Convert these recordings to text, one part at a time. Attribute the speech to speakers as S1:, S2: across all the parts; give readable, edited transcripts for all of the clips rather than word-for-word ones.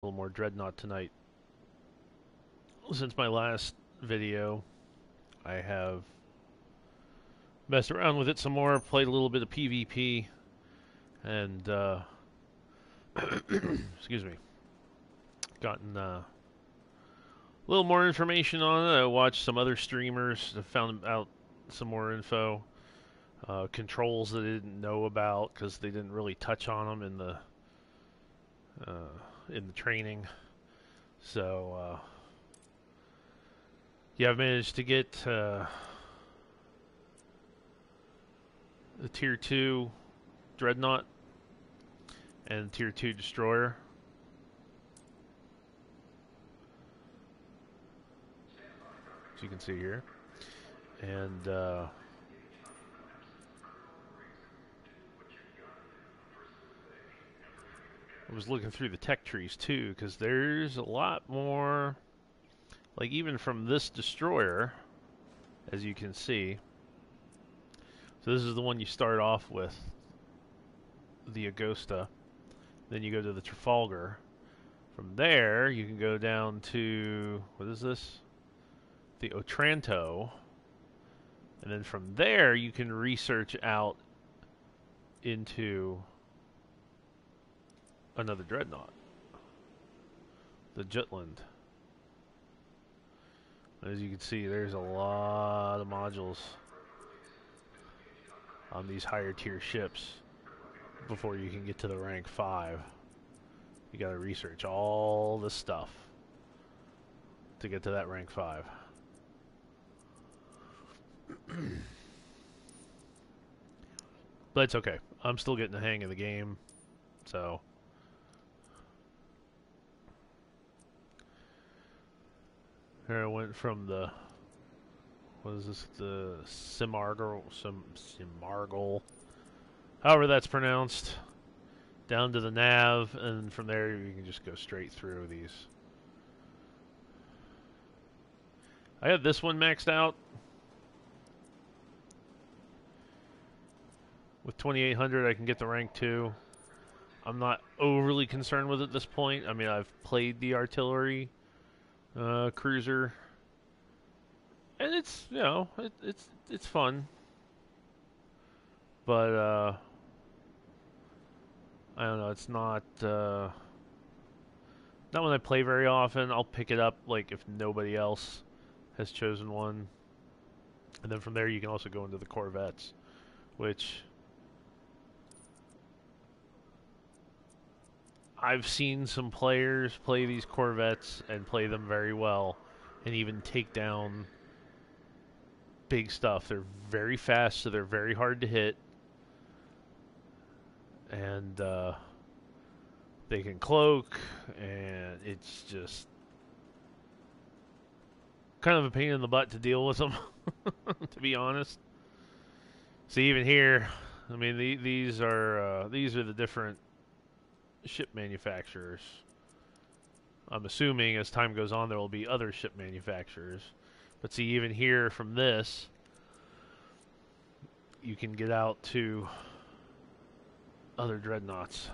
S1: A little more Dreadnought tonight. Since my last video, I have messed around with it some more, played a little bit of PvP, and excuse me, gotten a little more information on it. I watched some other streamers, found out some more info, controls that I didn't know about because they didn't really touch on them in the training. So yeah, I've managed to get the Tier 2 Dreadnought and Tier 2 Destroyer. As you can see here. And I was looking through the tech trees too, because there's a lot more, like even from this Destroyer, as you can see. So this is the one you start off with, the Agosta. Then you go to the Trafalgar. From there, you can go down to, what is this? The Otranto. And then from there, you can research out into another Dreadnought. The Jutland. As you can see, there's a lot of modules on these higher tier ships before you can get to the rank 5. You gotta research all this stuff to get to that rank 5. But it's okay. I'm still getting the hang of the game, so here I went from the, what is this, the Simargol, however that's pronounced, down to the nav, and from there you can just go straight through these. I have this one maxed out with 2800. I can get the rank 2. I'm not overly concerned with it at this point. I mean, I've played the artillery cruiser, and it's, you know, it's fun, but I don't know, it's not not when I play very often. I'll pick it up like if nobody else has chosen one, and then from there you can also go into the Corvettes, which I've seen some players play these Corvettes and play them very well, and even take down big stuff. They're very fast, so they're very hard to hit, and they can cloak, and it's just kind of a pain in the butt to deal with them, to be honest. See, even here, I mean, these are the different ship manufacturers. I'm assuming as time goes on there will be other ship manufacturers. But see, even here from this, you can get out to other dreadnoughts.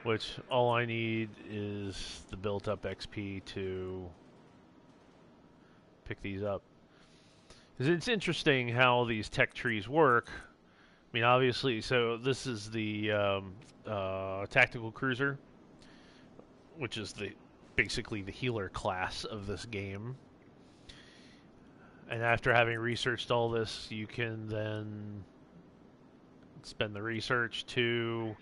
S1: Which all I need is the built-up XP to pick these up. Because it's interesting how these tech trees work. I mean, obviously, so this is the tactical cruiser, which is basically the healer class of this game. And after having researched all this, you can then spend the research to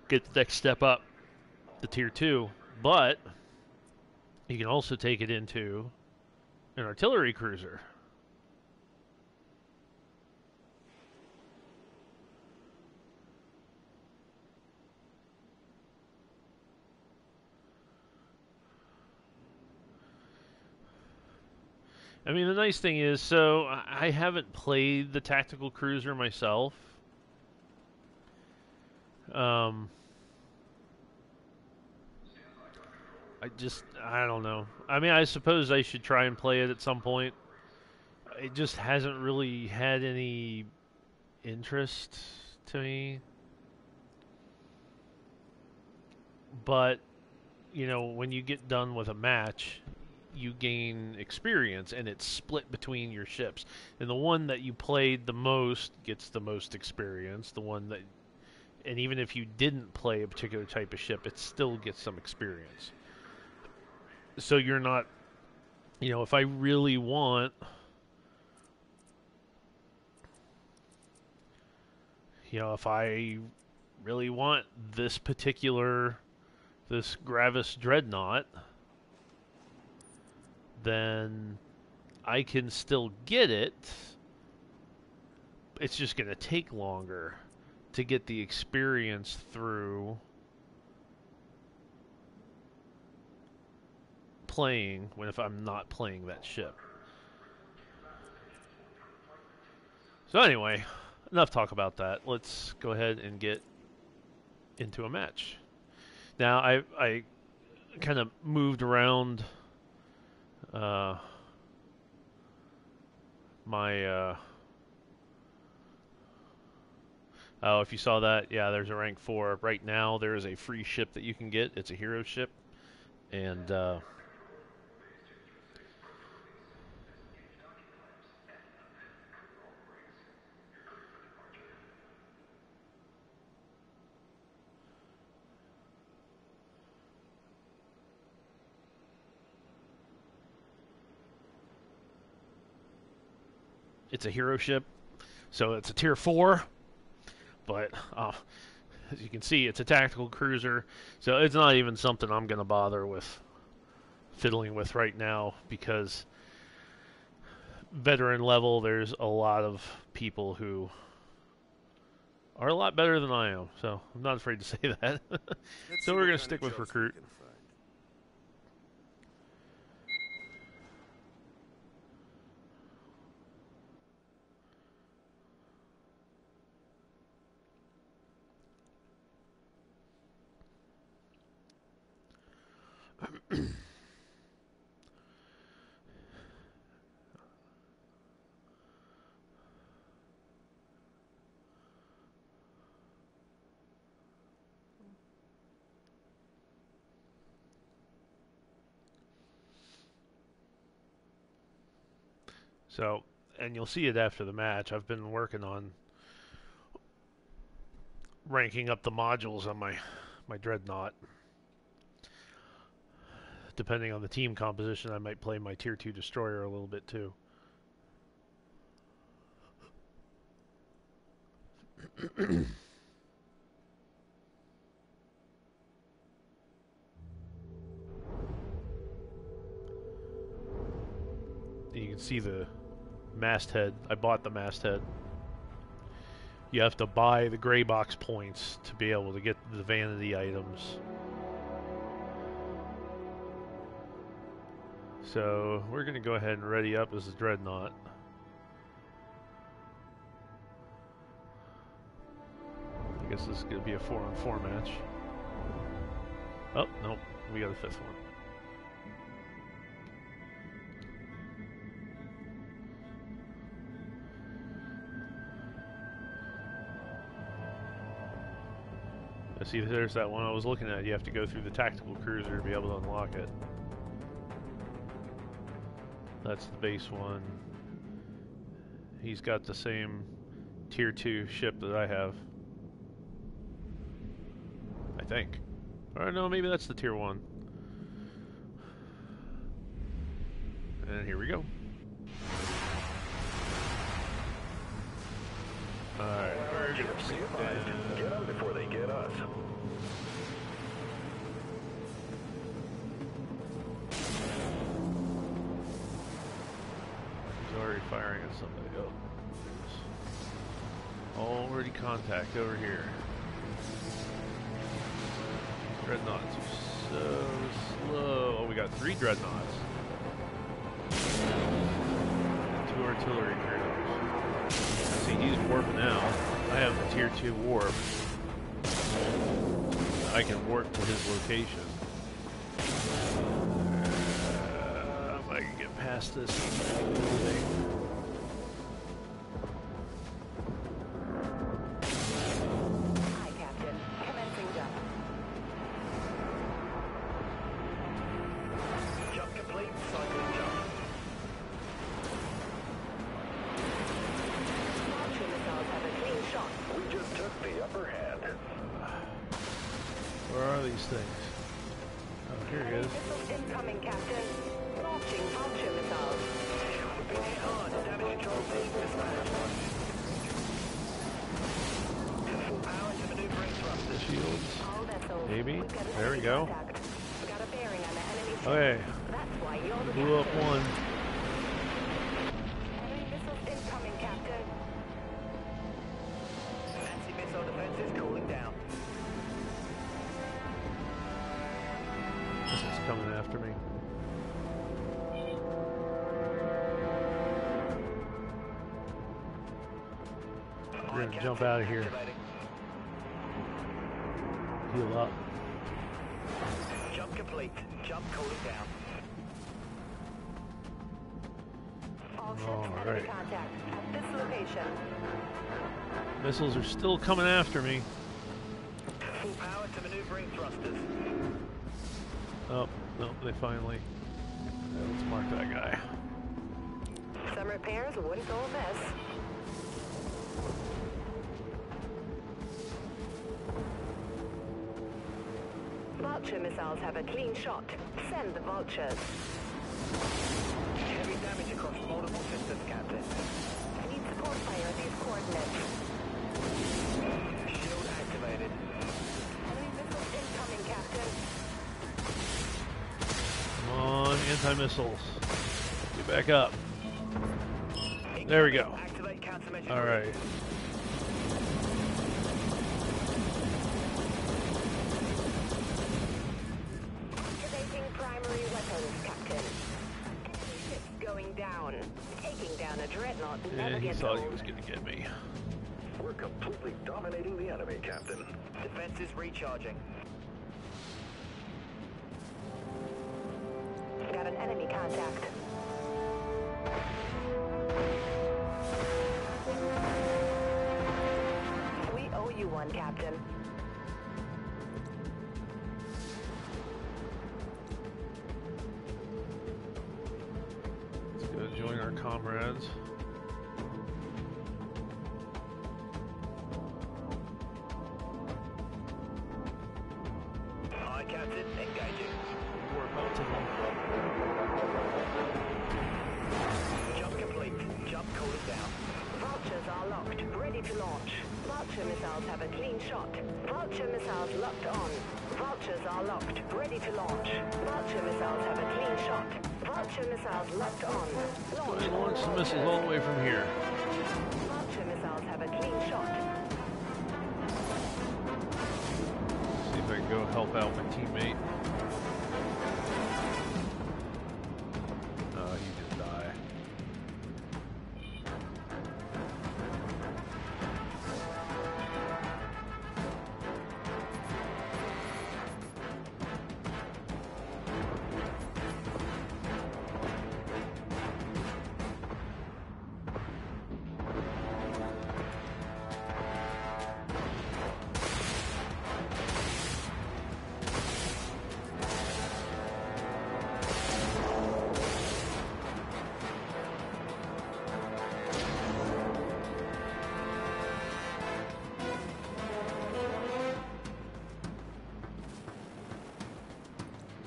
S1: get the next step up to Tier 2. But you can also take it into an artillery cruiser. I mean, the nice thing is, so I haven't played the tactical cruiser myself. I don't know. I mean, I suppose I should try and play it at some point. it just hasn't really had any interest to me. But, you know, when you get done with a match, you gain experience, and it's split between your ships. And the one that you played the most gets the most experience. The one that, and even if you didn't play a particular type of ship, it still gets some experience. So you're not, you know, if I really want, you know, if I really want this particular, this Gravis Dreadnought, then I can still get it. It's just going to take longer to get the experience through playing when if I'm not playing that ship. So anyway, enough talk about that. Let's go ahead and get into a match. Now I kind of moved around my oh, if you saw that, yeah, there's a rank 4. Right now there is a free ship that you can get. It's a hero ship, and it's a hero ship, so it's a tier 4. But as you can see, it's a tactical cruiser, so it's not even something I'm going to bother with fiddling with right now, because veteran level, there's a lot of people who are a lot better than I am, so I'm not afraid to say that. So we're going to stick with recruit. So, and you'll see it after the match, I've been working on ranking up the modules on my Dreadnought. Depending on the team composition, I might play my tier 2 destroyer a little bit too. You can see the masthead. I bought the masthead. You have to buy the gray box points to be able to get the vanity items. So we're going to go ahead and ready up as a Dreadnought. I guess this is going to be a 4-on-4 match. Oh, nope. We got a 5th one. See, there's that one I was looking at. You have to go through the tactical cruiser to be able to unlock it. That's the base one. He's got the same tier 2 ship that I have. I think. Or no, maybe that's the tier 1. And here we go. Alright, we're gonna see
S2: get them before they get us.
S1: He's already firing at somebody. Oh. Already contact over here. Dreadnoughts are so slow. Oh, we got 3 Dreadnoughts. And 2 artillery carriers. See, he's warping out. I have the tier 2 warp. I can warp to his location. If I can get past this building. these things? Oh, here he is.
S3: Missiles incoming, Captain. Launching vulture missiles.
S2: We've been hit hard. Damage control team dispatched. Full power to maneuvering thrusters.
S1: Shields.
S3: All vessels.
S1: Maybe.
S3: We've got an
S1: There we
S3: enemy
S1: go.
S3: contact. We got a bearing on the enemy ship.
S1: Okay.
S3: That's why you're the
S1: Blew up
S3: captain.
S1: one.
S3: Enemy missiles incoming, Captain.
S2: Anti-missile defenses cooling down.
S1: This is coming after me. We're gonna jump out of here.
S2: Activating.
S1: Heal up.
S2: Jump complete. Jump cooling down.
S3: All ships
S1: All
S3: enemy
S1: right.
S3: contact at this location.
S1: Missiles are still coming after me.
S2: Full power to maneuvering thrusters.
S1: Oh, no, they finally. Let's mark that guy.
S3: Some repairs wouldn't go amiss. Vulture missiles have a clean shot. Send the vultures.
S2: Heavy damage across multiple systems, Captain.
S3: I need support fire at these coordinates.
S2: Shield activated.
S3: Enemy missiles incoming, Captain.
S1: Come on, anti-missiles. Get back up. There we go.
S2: Activate countermeasure.
S1: All right.
S3: Activating primary weapons, Captain. Enemy ships going down. Taking down a dreadnought never
S1: Yeah, he
S3: gets
S1: thought he
S3: old.
S1: was gonna get me.
S2: We're completely dominating the enemy, Captain. Defenses recharging.
S3: Got an enemy contact. We owe you one, Captain.
S1: Let's go join our comrades.
S2: Aye, Captain. Engaging.
S1: We're about to them.
S2: Jump complete. Jump cooling down.
S3: Vultures are locked, ready to launch. Vulture missiles have a clean shot. Vulture missiles locked on. Vultures are locked, ready to launch. Vulture missiles have a clean shot. Vulture missiles locked on.
S1: Go
S3: Launch.
S1: ahead and launch the missiles all the way from here.
S3: Vulture missiles have a clean shot.
S1: See if I can go help out my teammate. He just died.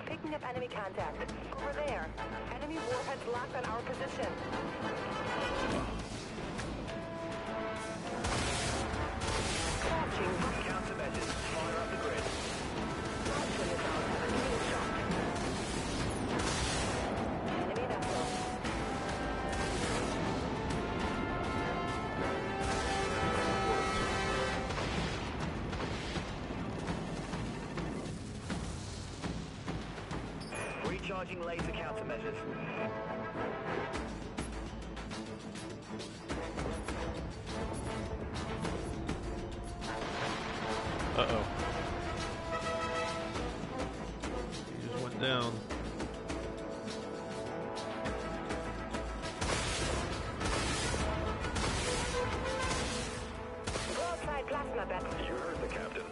S3: Picking up enemy contact. Over there. Enemy warheads locked on our position. Launching.
S2: Countermeasures. Fire up the grid.
S3: Vulture missiles have a clean shot. Enemy vessel.
S2: Recharging laser countermeasures.
S1: Uh-oh. He just went down.
S3: Broadside plasma bat.
S2: You heard the captain.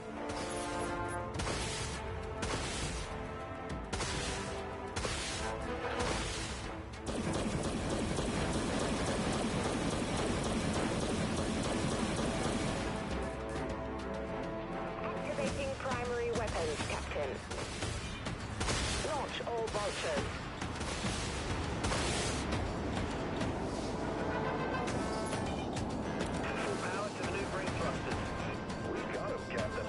S3: Activating primary weapons, Captain. vultures.
S2: Full power to maneuvering thrusters. We got him, Captain.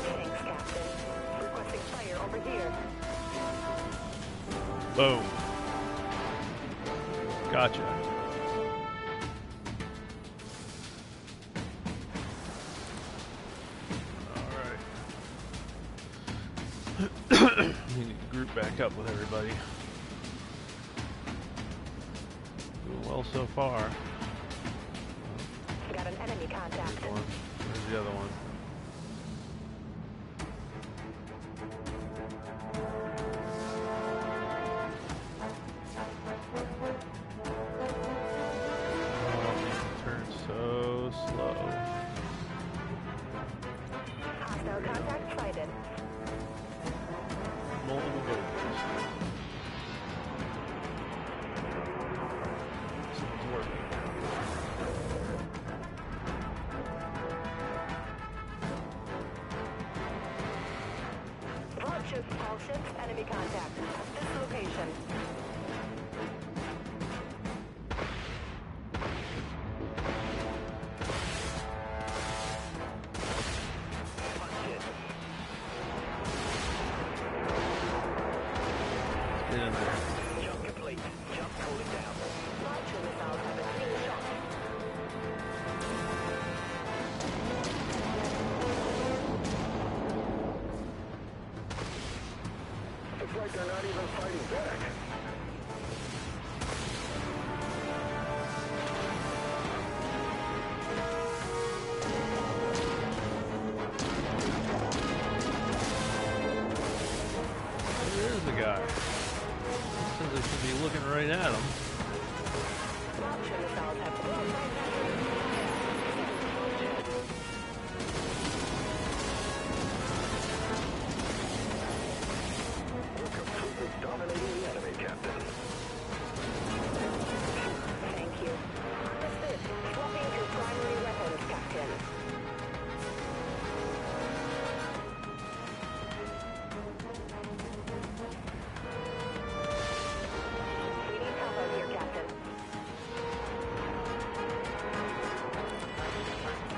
S3: Thanks, Captain. Requesting fire over here.
S1: Boom. Gotcha. Alright. We need to group back up with everybody. Doing well so far.
S3: Got an enemy contact.
S1: There's one. Where's the other one? So slow.
S3: Hostile contact sighted.
S1: Multiple vehicles. Something's working.
S3: Vultures, all ships, enemy contact. At this location.
S1: Get in there.
S2: Jump complete. Jump cooling down.
S3: Vulture missiles have a clean shot.
S2: Looks like they're not even fighting back.
S1: There's the guy. Says I should be looking right at him.
S3: Vulture missiles have
S2: We're completely dominating the enemy, Captain.
S3: Thank you. Understood. Swapping to primary weapons, Captain. We need cover here, Captain.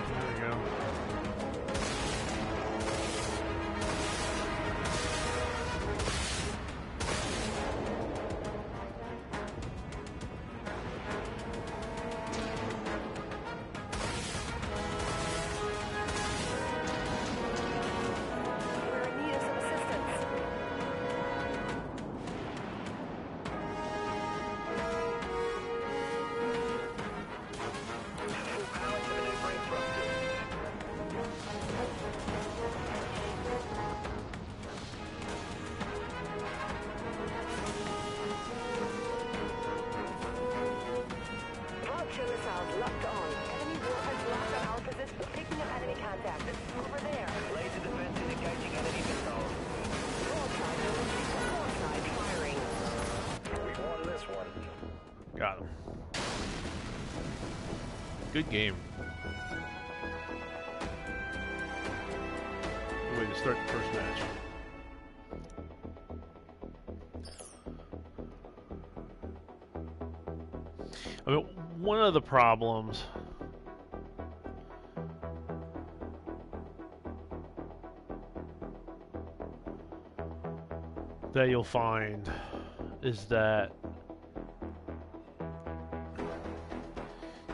S1: There we go.
S3: We're in need of some assistance.
S2: Full power to maneuvering thrusters.
S3: Vulture missiles locked on. Enemy warheads locked on our position. Picking up enemy contact. Over there.
S2: Laser defense is engaging enemy missiles.
S3: Broadside firing.
S2: We won this one.
S1: Got him. Good game. Good way to start the first match. I mean, one of the problems that you'll find is that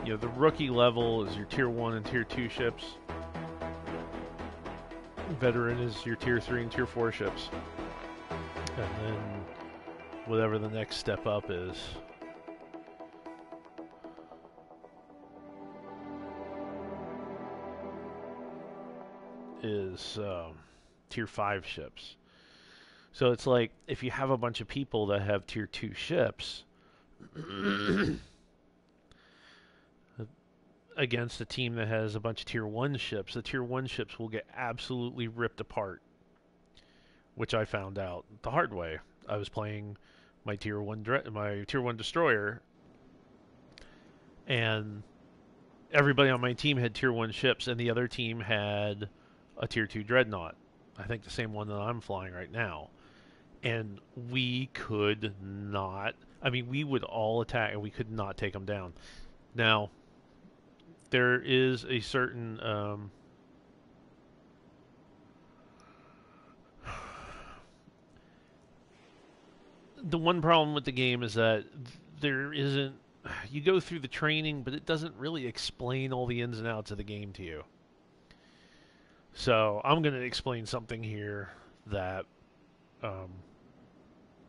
S1: the rookie level is your tier 1 and tier 2 ships. Veteran is your tier 3 and tier 4 ships. And then whatever the next step up is tier 5 ships. So it's like if you have a bunch of people that have tier 2 ships against a team that has a bunch of tier 1 ships, the tier 1 ships will get absolutely ripped apart, which I found out the hard way. I was playing my tier 1 destroyer, and everybody on my team had tier 1 ships, and the other team had a tier 2 Dreadnought. I think the same one that I'm flying right now. And we could not, I mean, we would all attack and we could not take them down. Now, there is a certain the one problem with the game is that there isn't, you go through the training, but it doesn't really explain all the ins and outs of the game to you. So I'm going to explain something here that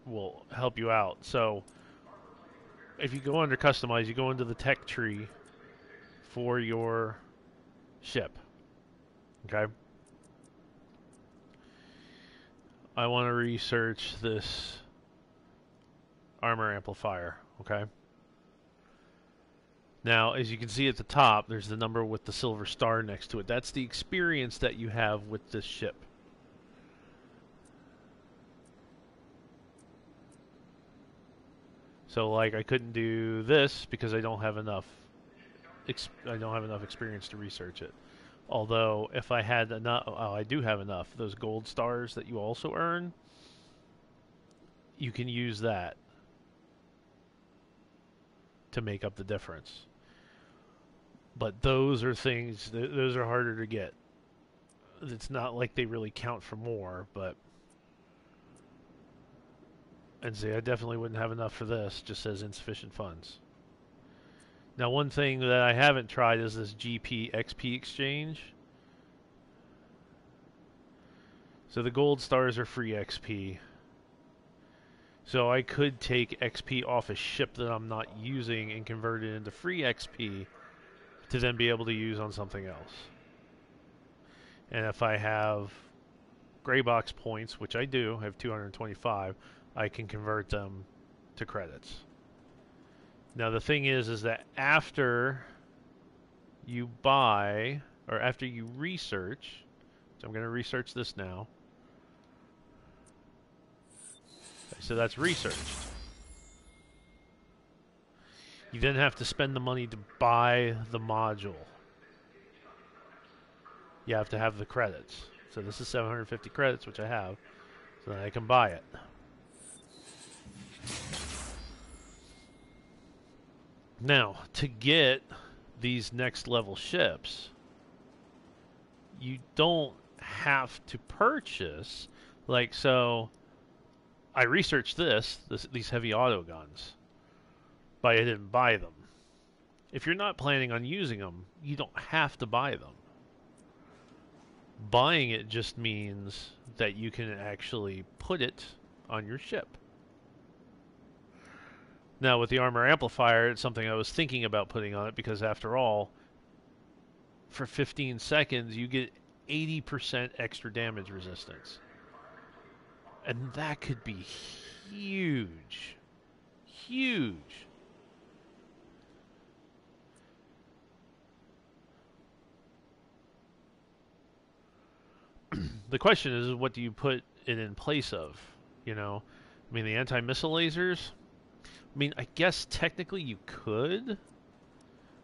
S1: will help you out. So if you go under customize, you go into the tech tree for your ship. Okay. I want to research this armor amplifier. Okay. Now, as you can see at the top, there's the number with the silver star next to it. That's the experience that you have with this ship. So, like, I couldn't do this because I don't have enough. I don't have enough experience to research it. Although, if I had enough, oh, I do have enough. Those gold stars that you also earn, you can use that to make up the difference. But those are things, those are harder to get. It's not like they really count for more, but... And see, I definitely wouldn't have enough for this, just says insufficient funds. Now, one thing that I haven't tried is this GP XP exchange. So the gold stars are free XP. So I could take XP off a ship that I'm not using and convert it into free XP to then be able to use on something else. And if I have gray box points, which I do, I have 225, I can convert them to credits. Now the thing is that after you buy, or after you research, so I'm going to research this now. Okay, so that's researched. You then have to spend the money to buy the module. You have to have the credits. So this is 750 credits, which I have. So then I can buy it. Now, to get these next level ships, you don't have to purchase, like, so I researched these heavy auto guns, but I didn't buy them. If you're not planning on using them, you don't have to buy them. Buying it just means that you can actually put it on your ship. Now, with the armor amplifier, it's something I was thinking about putting on it because, after all, for 15 seconds, you get 80% extra damage resistance. And that could be huge. Huge. The question is, what do you put it in place of? You know, I mean, the anti-missile lasers. I mean, I guess technically you could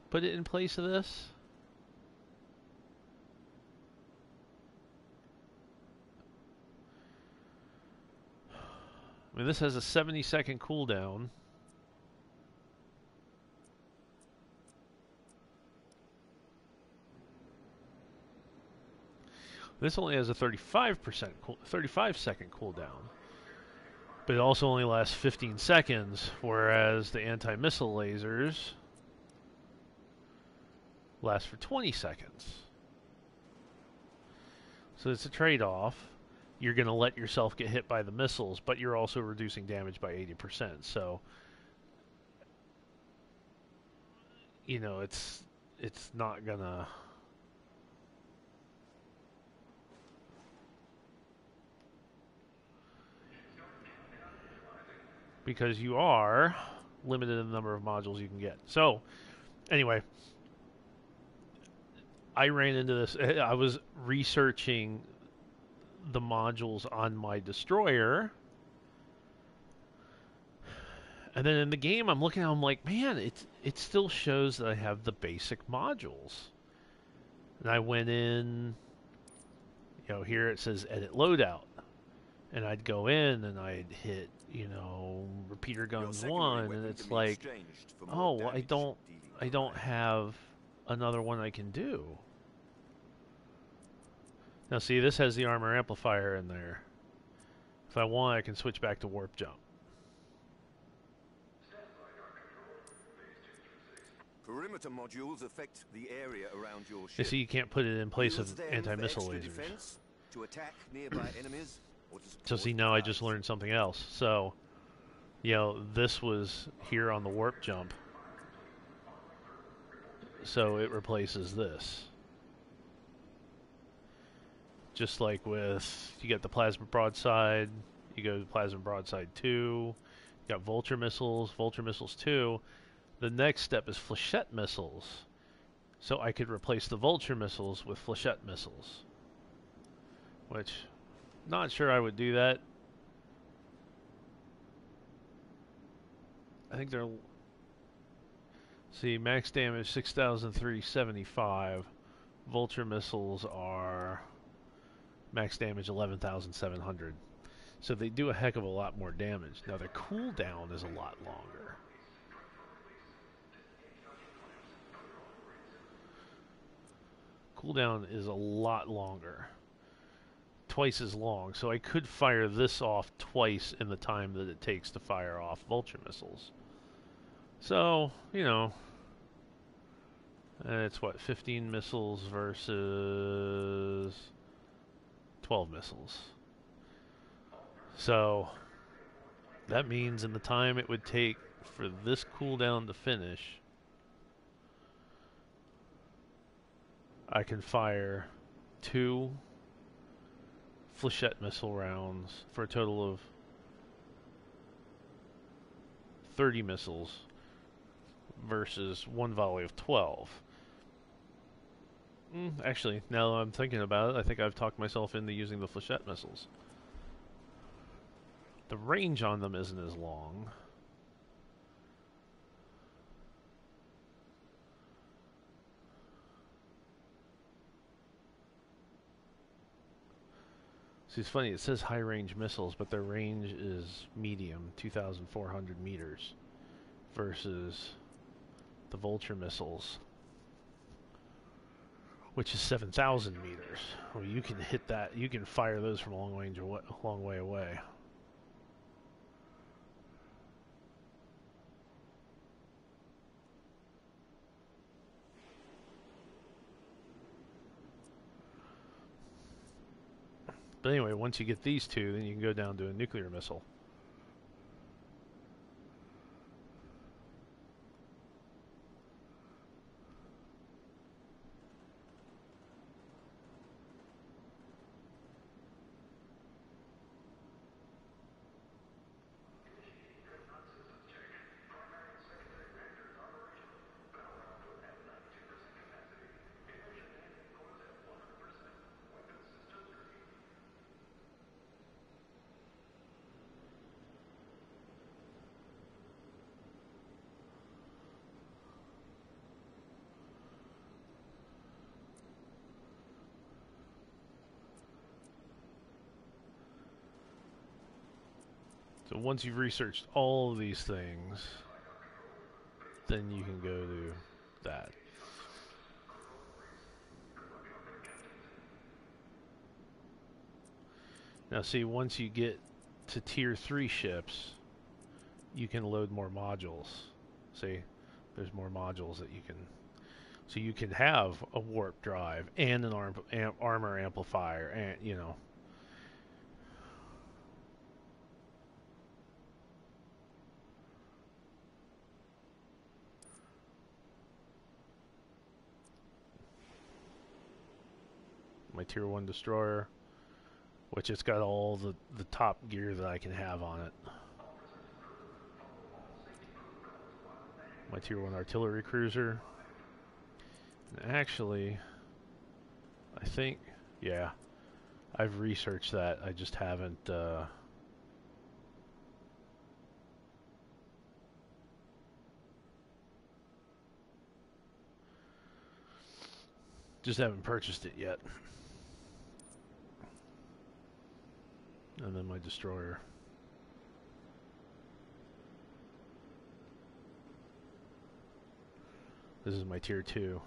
S1: put it in place of this. I mean, this has a 70-second cooldown. This only has a 35% 35-second cooldown. But it also only lasts 15 seconds, whereas the anti-missile lasers last for 20 seconds. So it's a trade-off. You're going to let yourself get hit by the missiles, but you're also reducing damage by 80%. So, you know, it's not going to... because you are limited in the number of modules you can get. So, anyway, I ran into this. I was researching the modules on my destroyer, And then in the game, I'm looking, I'm like, man, it still shows that I have the basic modules. And I went in, you know, here it says edit loadout. And I'd go in and I'd hit, you know, repeater guns 1, and it's like, oh, I don't have another one I can do. Now see, this has the armor amplifier in there. If I want, I can switch back to warp jump.
S4: Perimeter modules affect the area around your ship.
S1: You see, you can't put it in place of anti-missile lasers.
S4: To attack nearby enemies, or to
S1: So see, now I just learned something else. So, you know, this was here on the warp jump. So it replaces this. Just like with, you got the plasma broadside, you go to plasma broadside 2, you got vulture missiles 2. The next step is flechette missiles. So I could replace the vulture missiles with flechette missiles. Which, not sure I would do that. I think they're... See, max damage 6,375. Vulture missiles are max damage 11,700. So they do a heck of a lot more damage. Now their cooldown is a lot longer. Cooldown is a lot longer. Twice as long. So I could fire this off twice in the time that it takes to fire off vulture missiles. So, you know, it's what, 15 missiles versus 12 missiles. So that means in the time it would take for this cooldown to finish, I can fire 2 flechette missile rounds for a total of 30 missiles versus 1 volley of 12. Actually, now I'm thinking about it, I think I've talked myself into using the flechette missiles. The range on them isn't as long. See, it's funny, it says high-range missiles, but their range is medium, 2,400 meters, versus the vulture missiles, which is 7,000 meters. Well, you can hit that, you can fire those from a long way away. But anyway, once you get these two, then you can go down to a nuclear missile. So once you've researched all of these things, then you can go to that. Now see, once you get to tier 3 ships, you can load more modules. See, there's more modules that you can... So you can have a warp drive and an armor amplifier and, you know... My tier 1 destroyer, which it's got all the top gear that I can have on it. My tier 1 artillery cruiser. And actually, I think, yeah, I've researched that. I just haven't Just haven't purchased it yet. And then my destroyer. This is my tier 2,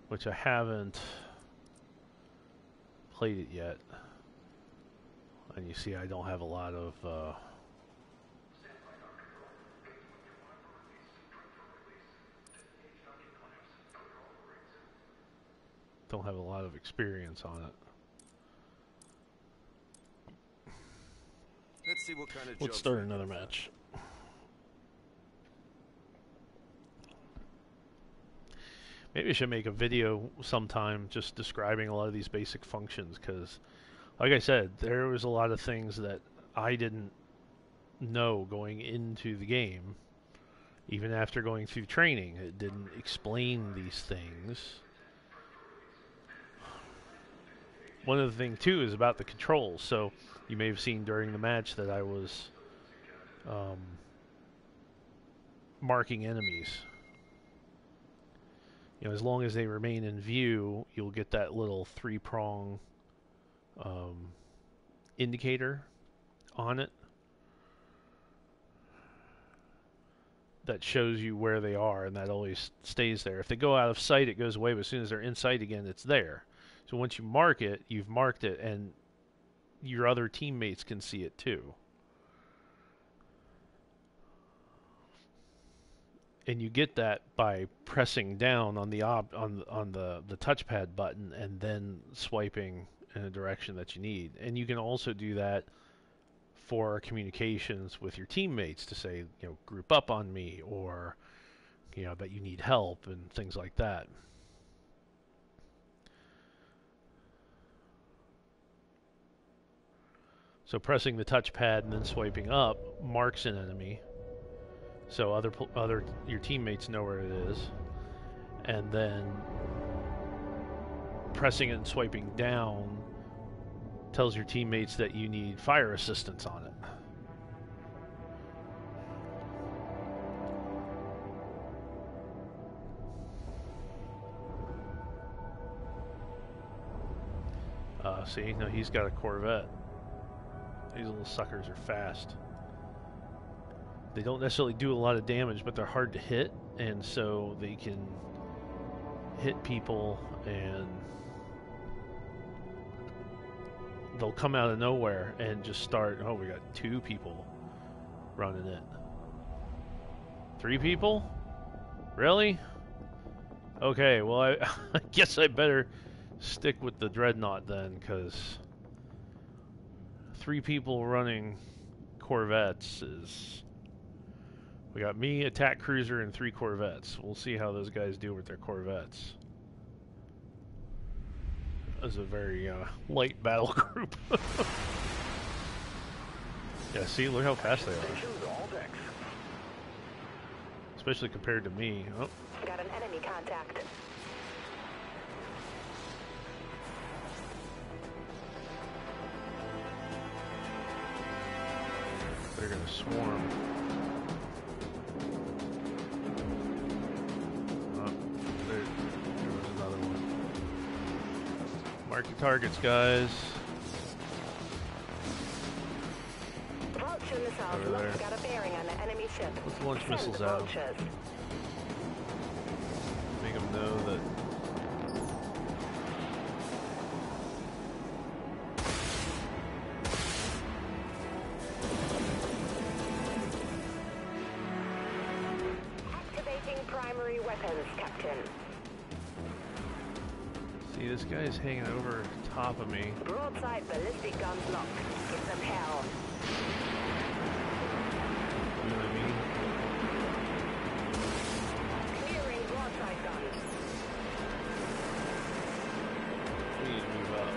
S1: which I haven't played it yet. And you see I don't have a lot of experience on it.
S4: Let's see what kind of
S1: Let's start another match. Maybe I should make a video sometime just describing a lot of these basic functions, because, like I said, there was a lot of things that I didn't know going into the game. Even after going through training, it didn't explain these things. One of the things, too, is about the controls. So you may have seen during the match that I was marking enemies. You know, as long as they remain in view, you'll get that little 3-prong indicator on it that shows you where they are, and that always stays there. If they go out of sight, it goes away, but as soon as they're in sight again, it's there. So once you mark it, you've marked it, and your other teammates can see it too. And you get that by pressing down on the the touchpad button and then swiping in a direction that you need. And you can also do that for communications with your teammates to say, you know, group up on me, or, you know, that you need help and things like that. So pressing the touchpad and then swiping up marks an enemy, so your teammates know where it is, and then pressing it and swiping down tells your teammates that you need fire assistance on it. See, no, he's got a Corvette. These little suckers are fast. They don't necessarily do a lot of damage, but they're hard to hit, and so they can hit people, and they'll come out of nowhere and just start. Oh, we got 2 people running it. 3 people? Really? Okay, well, I guess I better stick with the Dreadnought then, because 3 people running Corvettes is... We got me, attack cruiser, and 3 Corvettes. We'll see how those guys do with their Corvettes. That's a very light battle group. Yeah, see, look how fast they are. Especially compared to me. Oh.
S3: Got an enemy contact.
S1: They're gonna swarm. Oh, there's another one. Mark your targets, guys.
S3: Vulture missiles look got a bearing on the enemy ship.
S1: Let's launch missiles out. Make them know that.
S3: Primary weapons, Captain.
S1: See, this guy's hanging over top of me.
S3: Broadside ballistic guns locked. Give them hell.
S1: You know what I mean?
S3: Clearing broadside guns.
S1: We need to move up.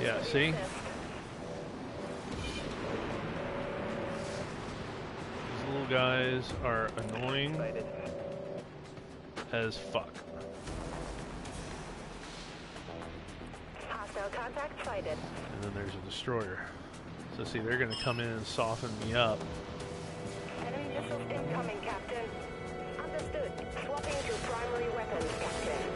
S1: Yeah, see? These little guys are annoying as fuck.
S3: Hostile contact sighted.
S1: And then there's a destroyer. So see, they're going to come in and soften me up.
S3: Enemy missiles incoming, Captain. Understood. Swapping to primary weapons, Captain.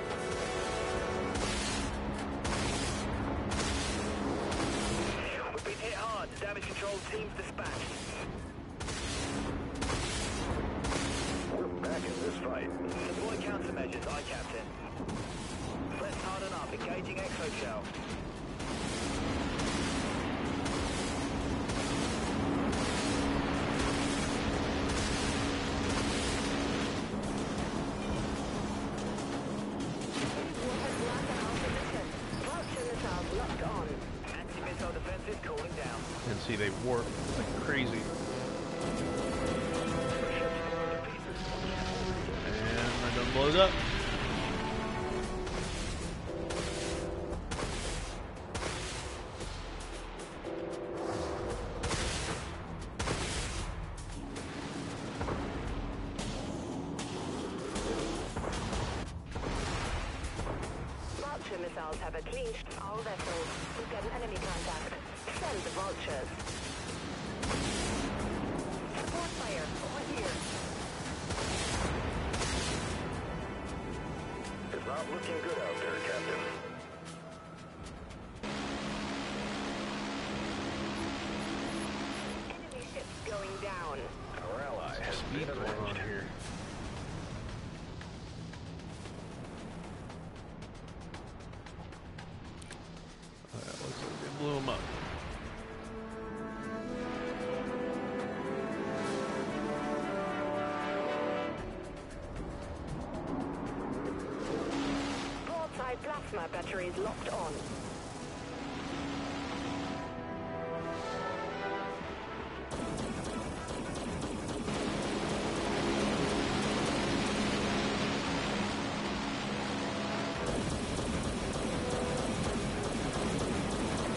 S2: We've been hit hard. Damage control teams dispatched. We're back in this fight. Deploy countermeasures, aye, Captain. Let's harden up. Engaging exoshell.
S1: And see, they warp like crazy. And I done blowed up.
S3: Vulture missiles have a clean all vessels. We've got an enemy contact. Send the vultures. Support fire over here.
S2: It's not looking good out there, Captain.
S3: Enemy ships going down.
S2: Our ally has
S1: Speed
S2: been
S1: going on
S2: avenged.
S1: here. Looks like they blew them up.
S3: Broadside plasma batteries locked on.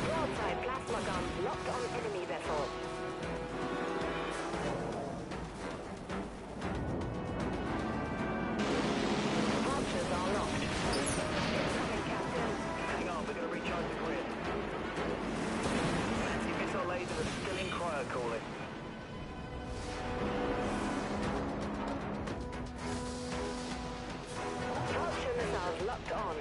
S3: Broadside plasma guns locked on enemy vessel. Vultures are locked. Incoming, Captain.
S2: Hang on, we're going to recharge the grid. Anti-missile lasers are still in cryo cooling.
S3: Vulture missiles locked on.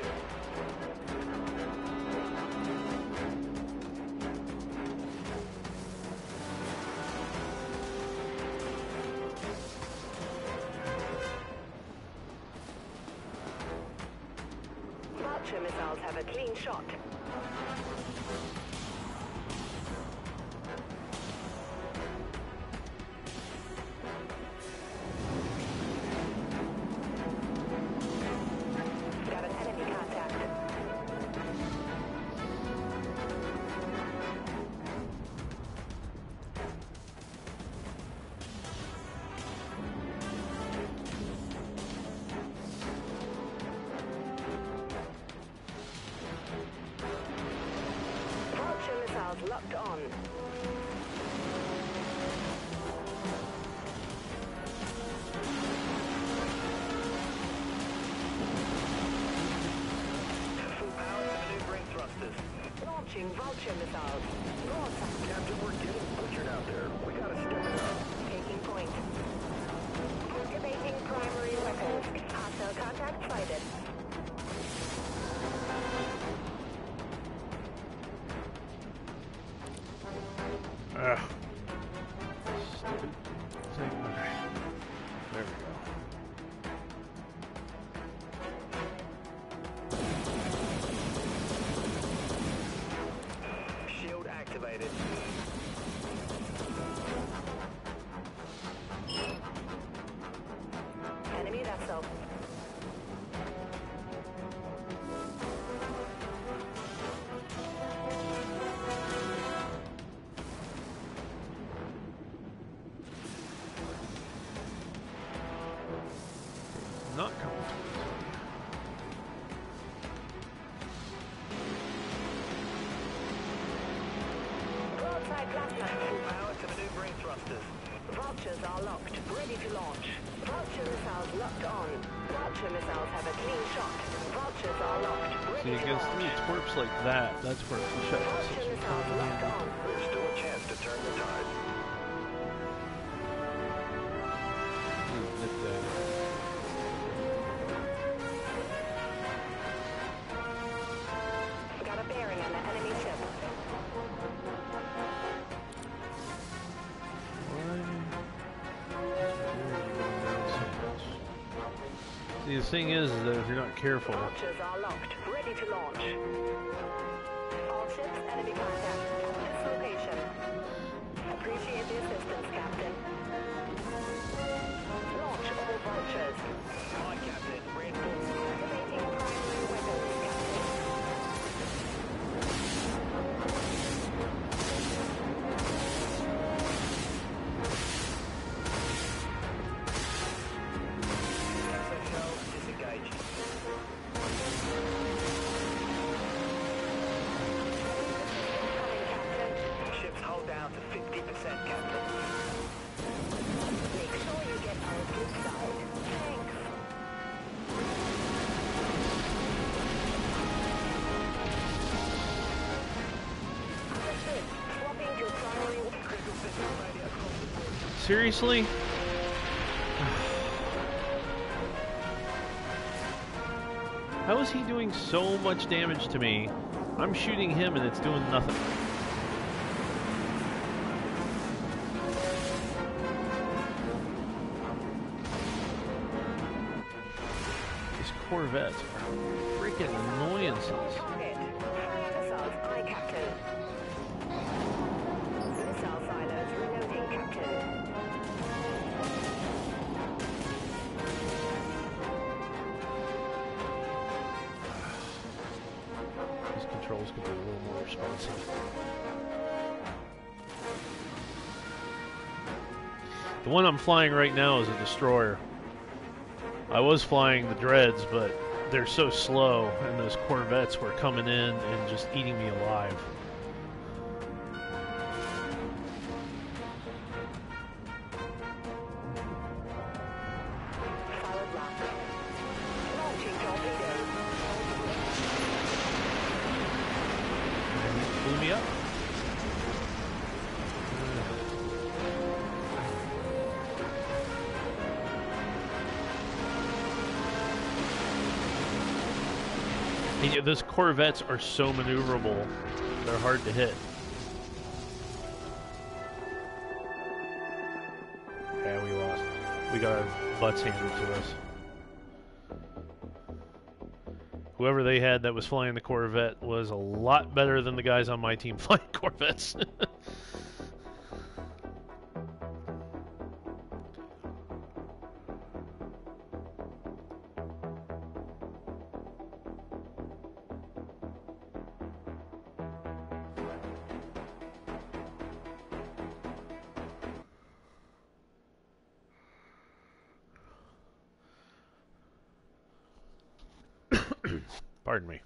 S3: Vulture missiles have a clean shot. Got an enemy contact. Vulture missiles locked on.
S2: Full power to maneuvering thrusters.
S3: Launching vulture missiles. Broadside.
S2: Captain, we're getting butchered out there. We got to step it up.
S3: Taking point. Activating primary weapons. Hostile contact sighted.
S1: Ugh. Stupid thing. Okay. There we go.
S2: Shield activated.
S3: Enemy vessel.
S2: Full power to maneuvering thrusters.
S3: Vultures are locked, ready to launch. Vulture missiles locked on. Vulture missiles have a clean shot. Vultures are locked, ready
S1: See,
S3: to
S1: against
S3: launch.
S1: little twerps like that, that's where push up
S3: Vulture
S1: systems
S3: missiles
S1: come in
S3: locked
S1: handy.
S3: on.
S2: There's still a chance to turn the tide.
S1: Nip that.
S3: Got a bearing on the enemy ship.
S1: See, the thing is that if you're not careful,
S3: Vultures are locked, ready to launch. All ships, enemy contact at this location. Appreciate the assistance, Captain. Launch all vultures.
S2: Aye, Captain. Reinforce.
S3: Activating primary weapons, Captain.
S2: SSL disengaged.
S3: Coming, Captain.
S2: Ships hull down to 50%, Captain.
S3: Make sure you get our good side. Thanks. Understood. Swapping to primary.
S2: Critical system failure across the board.
S1: seriously? How is he doing so much damage to me? I'm shooting him and it's doing nothing. These Corvettes are freaking annoyances.
S3: Target. Fire missiles, aye, Captain. Missile silos reloading, Captain.
S1: These controls could be a little more responsive. The one I'm flying right now is a destroyer. I was flying the Dreads, but they're so slow, and those Corvettes were coming in and just eating me alive.
S3: Solid lock. Launching torpedoes.
S1: Blew me up. And yet those Corvettes are so maneuverable, they're hard to hit. Yeah, we lost. We got our butts handed to us. Whoever they had that was flying the Corvette was a lot better than the guys on my team flying Corvettes. Pardon me.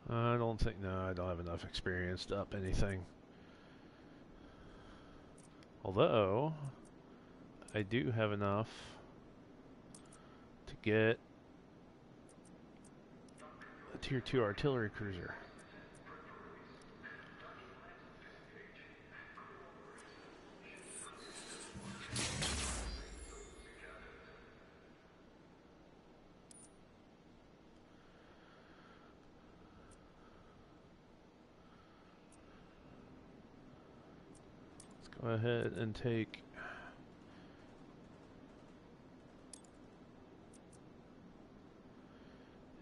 S1: I don't think, no, I don't have enough experience to up anything. Although, I do have enough to get a Tier 2 artillery cruiser. Let's go ahead and take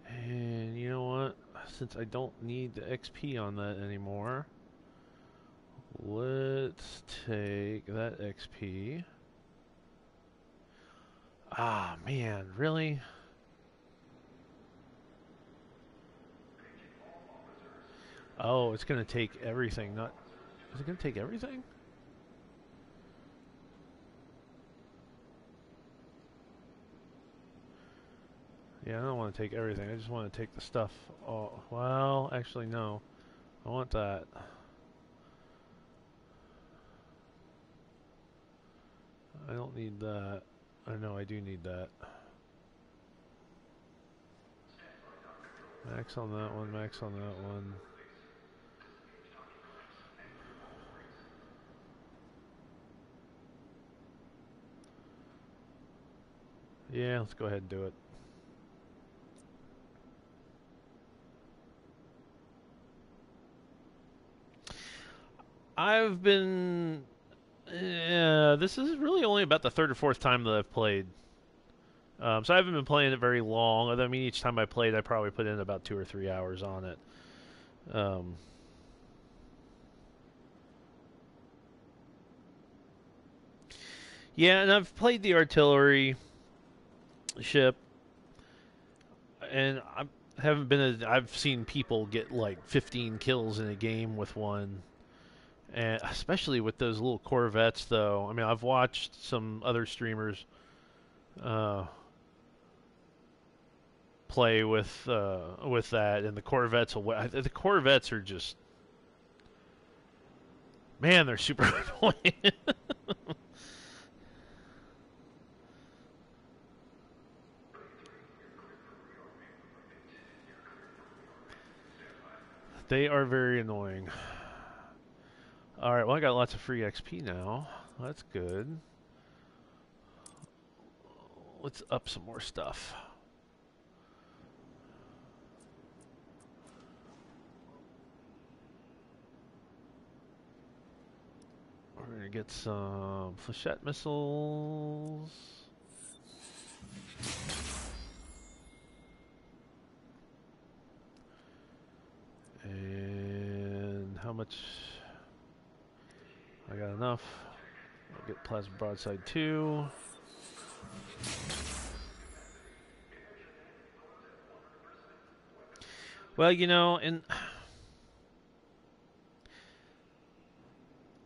S1: and you know what? Since I don't need the XP on that anymore, let's take that XP. Ah, man, really? Oh, it's going to take everything. Not. Is it going to take everything? Yeah, I don't want to take everything. I just want to take the stuff. Oh, well, actually, no. I want that. I don't need that. I know I do need that. Max on that one, max on that one. Yeah, let's go ahead and do it. I've been... this is really only about the third or fourth time that I've played. So I haven't been playing it very long. I mean, each time I played, I probably put in about 2 or 3 hours on it. Yeah, and I've played the artillery ship, and I haven't been. I've seen people get like 15 kills in a game with one, and especially with those little corvettes. Though, I mean, I've watched some other streamers play with that, and the corvettes. The corvettes are just, man, they're super annoying. They are very annoying. Alright, well I got lots of free XP now. That's good. Let's up some more stuff. We're going to get some flechette missiles. And how much? I got enough. I'll get plasma broadside 2. Well, you know, and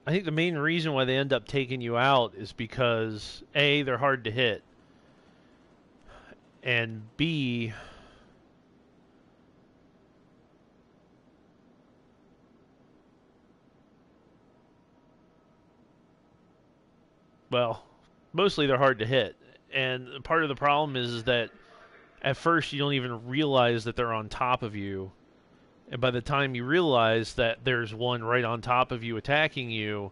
S1: I think the main reason why they end up taking you out is because A, they're hard to hit, and B, well, mostly they're hard to hit. And part of the problem is that at first you don't even realize that they're on top of you. And by the time you realize that there's one right on top of you attacking you,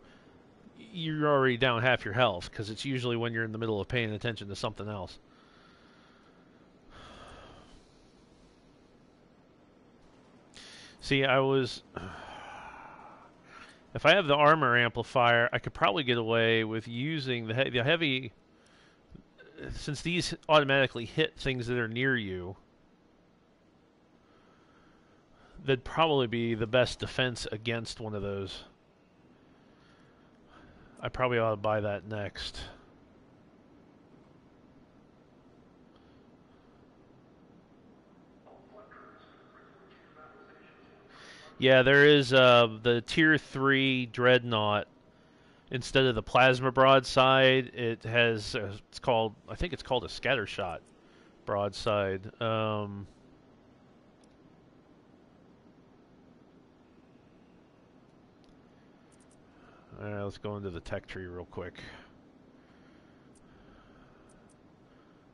S1: you're already down half your health, because it's usually when you're in the middle of paying attention to something else. See, if I have the armor amplifier, I could probably get away with using the heavy, since these automatically hit things that are near you. That'd probably be the best defense against one of those. I probably ought to buy that next. Yeah, there is the Tier 3 Dreadnought. Instead of the plasma broadside, it has it's called, I think it's called a scattershot broadside. Alright, let's go into the tech tree real quick.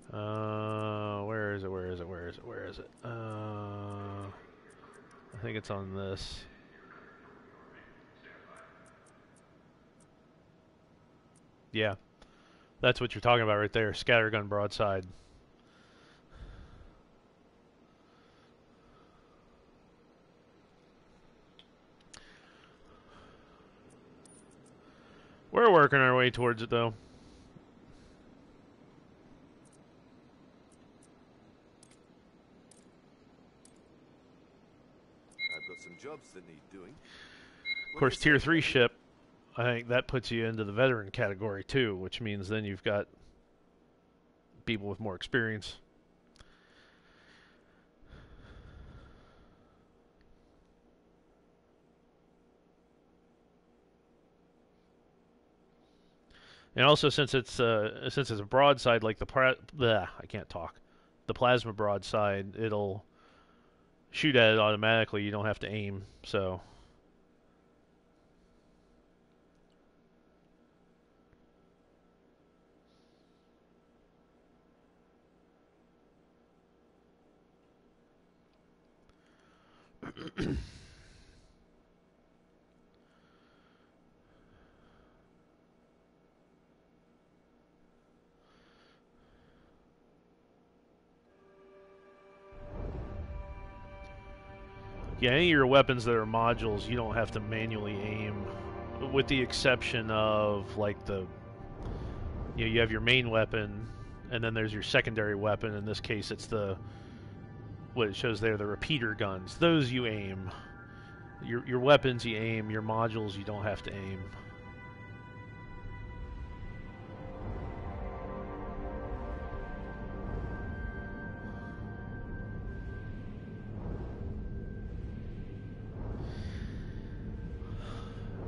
S1: Where is it? Where is it? Where is it? Where is it? I think it's on this. Yeah, that's what you're talking about right there. Scattergun broadside. We're working our way towards it, though.
S4: I've got some jobs that need doing.
S1: Of course, Tier 3 ship, I think that puts you into the veteran category, too, which means then you've got people with more experience. And also, since it's a broadside, like I can't talk. The plasma broadside, it'll shoot at it automatically. You don't have to aim. So. Yeah, any of your weapons that are modules, you don't have to manually aim, with the exception of like you have your main weapon, and then there's your secondary weapon. In this case, it's what it shows there, the repeater guns. Those you aim. Your weapons you aim. Your modules you don't have to aim.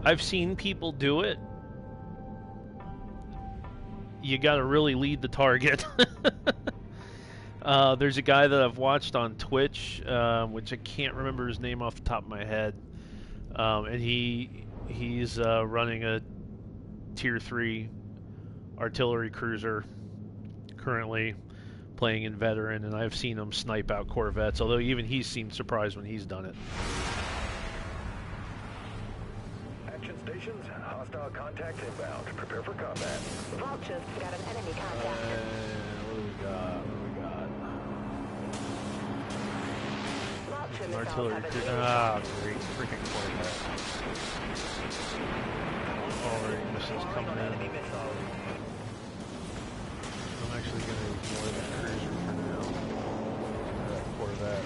S1: I've seen people do it. You got to really lead the target. There's a guy that I've watched on Twitch, which I can't remember his name off the top of my head, and he's running a Tier 3 artillery cruiser currently, playing in veteran, and I've seen him snipe out corvettes. Although even he seemed surprised when he's done it.
S2: Stations, hostile contacts inbound. Prepare for combat.
S3: Vulture's got an enemy contact.
S1: What do we got?
S3: Vulture missiles
S1: Artillery
S3: have a
S1: cruiser.
S3: clean
S1: Ah, great. Freaking corvette. Already missiles coming in. I'm actually going to ignore that cruiser for now. That corvette.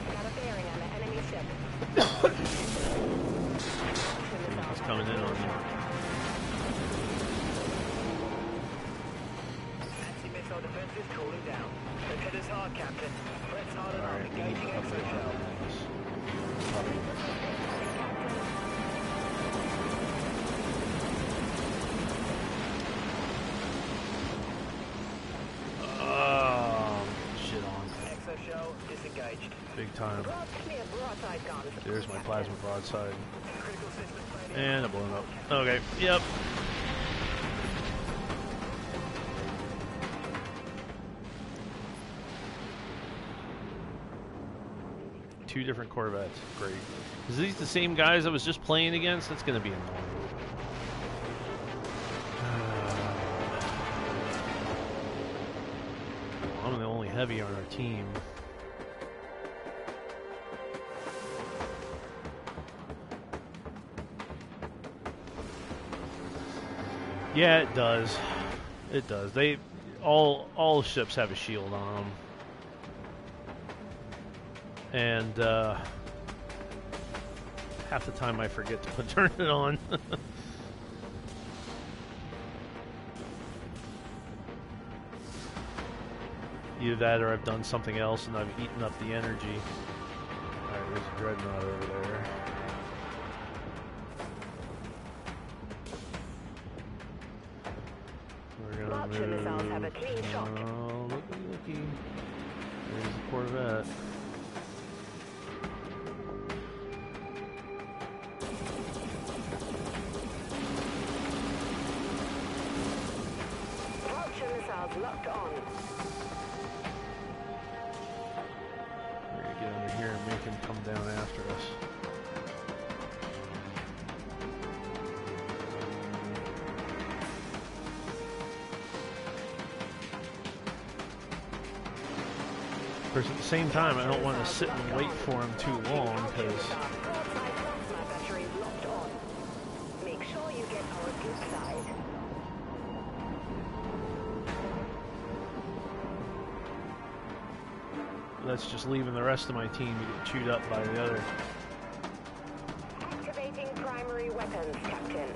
S3: Got a bearing on the enemy ship.
S1: He's coming in on you.
S2: Anti-missile defense is cooling down. The hit is hard, Captain. Press hard enough.
S1: Alright,
S2: Engaging exoshell.
S1: Shit on.
S2: Exoshell disengaged.
S1: Big time.
S3: Clear broadside guns.
S1: There's my plasma broadside.
S2: Critical system failure.
S1: And I blew him up. Okay, yep. Two different corvettes. Great. Is these the same guys I was just playing against? That's going to be annoying. I'm the only heavy on our team. Yeah, it does. It does. All ships have a shield on them. And half the time I forget to turn it on. Either that or I've done something else and I've eaten up the energy. Alright, there's a Dreadnought over there. We're gonna
S3: Vulture
S1: move.
S3: missiles have a clean shot.
S1: Oh, looky. There's the corvette.
S3: Vulture missiles locked on.
S1: We're gonna get under here and make him come down after us. Of course, at the same time, I don't want to sit and wait for him too long, because
S3: Broadside plasma batteries locked on. Make sure you get our good side.
S1: that's just leaving the rest of my team to get chewed up by the other.
S3: Activating primary weapons, Captain.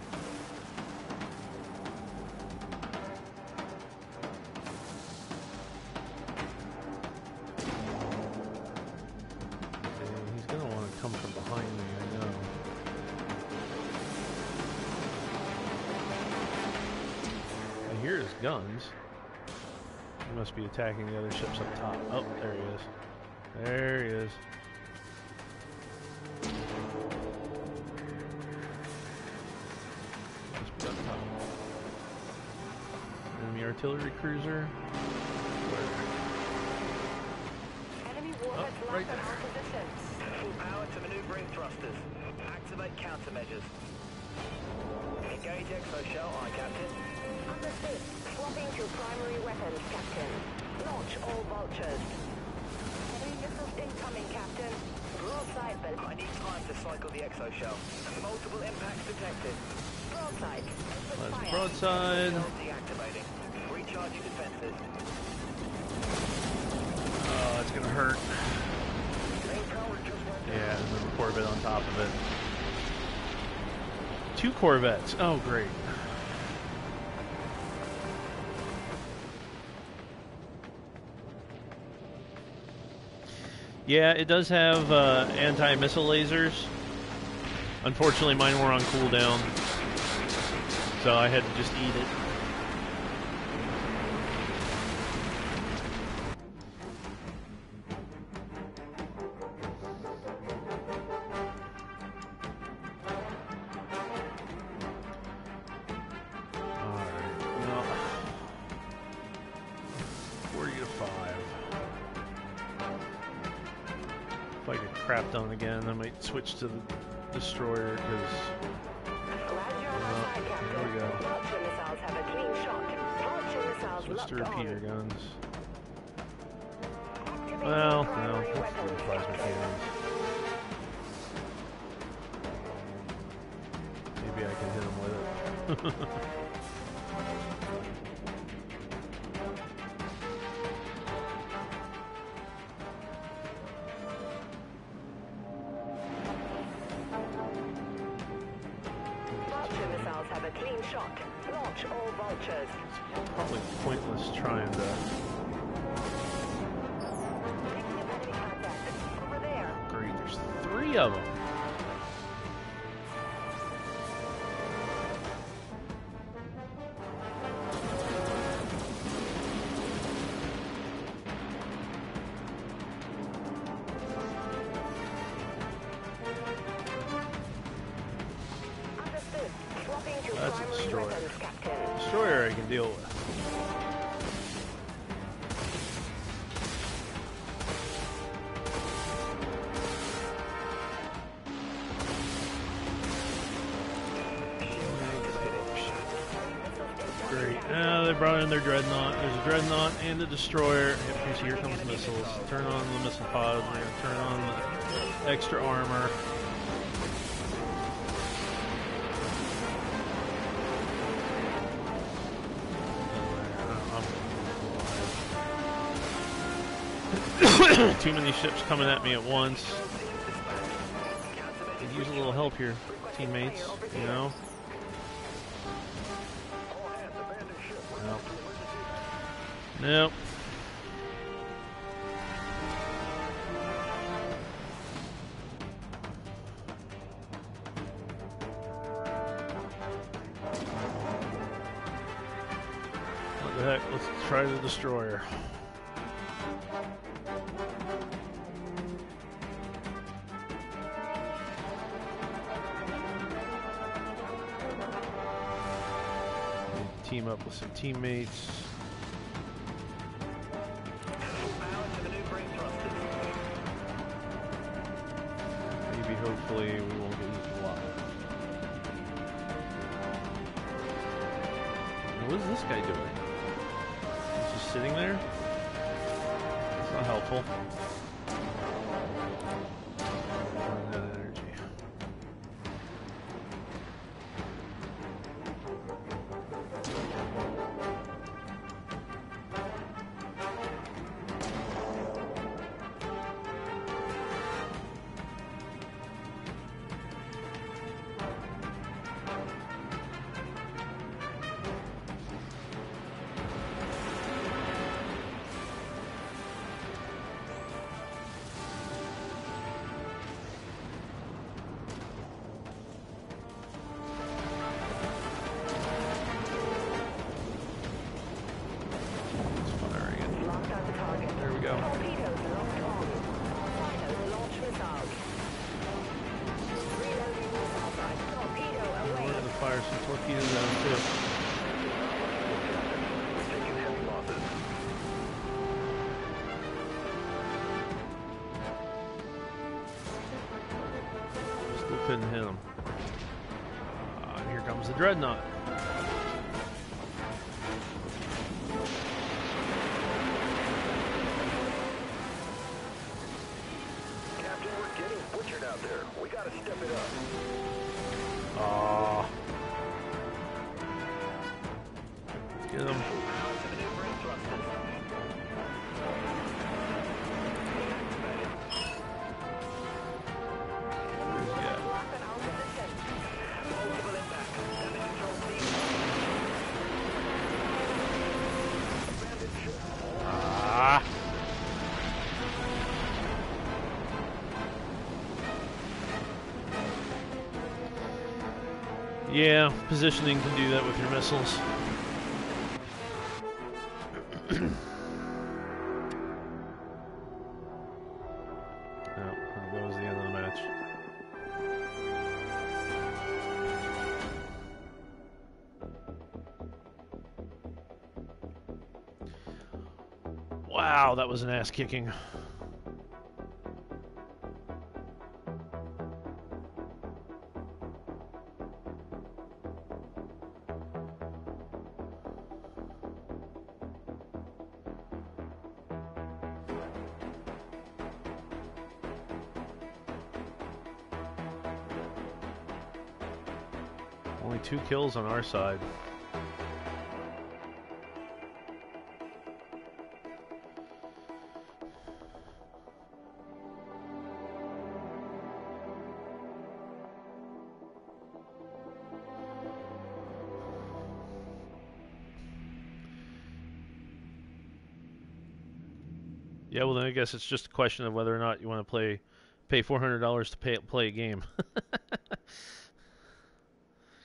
S1: He's going to want to come from behind me, I know. guns. He must be attacking the other ships up top. Oh, there he is. There he is. Must be up top. Enemy artillery cruiser.
S3: Enemy warheads
S1: right
S3: locked on
S1: there.
S3: our positions.
S2: Full power to maneuvering thrusters. Activate countermeasures. Engage exoshell, aye, Captain.
S3: Understood. Swapping to primary weapons, Captain. Launch all vultures. Enemy missiles incoming, Captain. Broadside, but
S2: I need time to cycle the exoshell. Multiple impacts detected.
S3: broadside. Open
S1: That's
S3: fire.
S1: broadside.
S2: Shell deactivating. Recharging defenses.
S1: Oh, it's gonna hurt.
S2: Main power just went down.
S1: Yeah, and then the Corvette on top of it. 2 Corvettes. Oh, great. Yeah, it does have anti-missile lasers. Unfortunately, mine were on cooldown, so I had to just eat it. Alright, well, 40 to 5. If I get crapped on again, I might switch to the destroyer, because
S3: Glad you're on our side, Captain.
S1: there we go.
S3: Vulture missiles have a clean shot. Vulture missiles
S1: Switch
S3: locked
S1: to repeater
S3: on.
S1: guns.
S3: Activating
S1: Well, no,
S3: primary
S1: let's do the
S3: weapons,
S1: plasma
S3: Captain.
S1: cannons. Maybe I can hit him with it.
S3: Vulture missiles have a clean shot. Launch all vultures.
S1: Probably pointless trying to.
S3: Picking up enemy contact. Over there.
S1: Great, there's 3 of them.
S3: Understood. Swapping to
S1: That's a
S3: primary
S1: destroyer.
S3: weapons, Captain.
S1: Destroyer I can deal with. Great. They brought in their Dreadnought. There's a Dreadnought and a Destroyer. Yep, here comes missiles. Turn on the missile pods. We're going to turn on the extra armor. Too many ships coming at me at once. Could use a little help here, teammates, you know? Nope. Nope. What the heck? Let's try the destroyer. Team up with some teammates. Maybe, hopefully, we won't get eaten alive. Now, what is this guy doing? He's just sitting there? That's not helpful. Running out of energy. some torpedoes out too.
S2: We're taking heavy losses.
S1: Still couldn't hit him. Here comes the Dreadnought.
S2: Captain, we're getting butchered out there. We gotta step it up.
S1: Aw. Get him. Yeah, positioning can do that with your missiles. Oh, that was the end of the match. Wow, that was an ass kicking. Only 2 kills on our side. Yeah, well then I guess it's just a question of whether or not you want to pay $400 to play a game.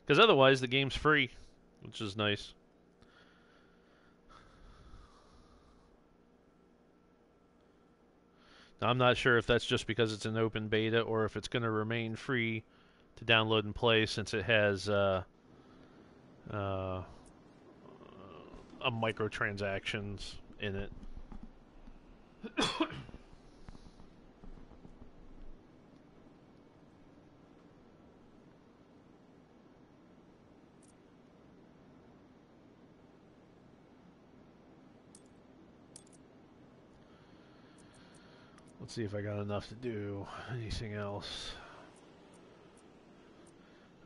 S1: Because otherwise the game's free, which is nice. Now, I'm not sure if that's just because it's an open beta or if it's going to remain free to download and play since it has a microtransactions in it. Let's see if I got enough to do anything else.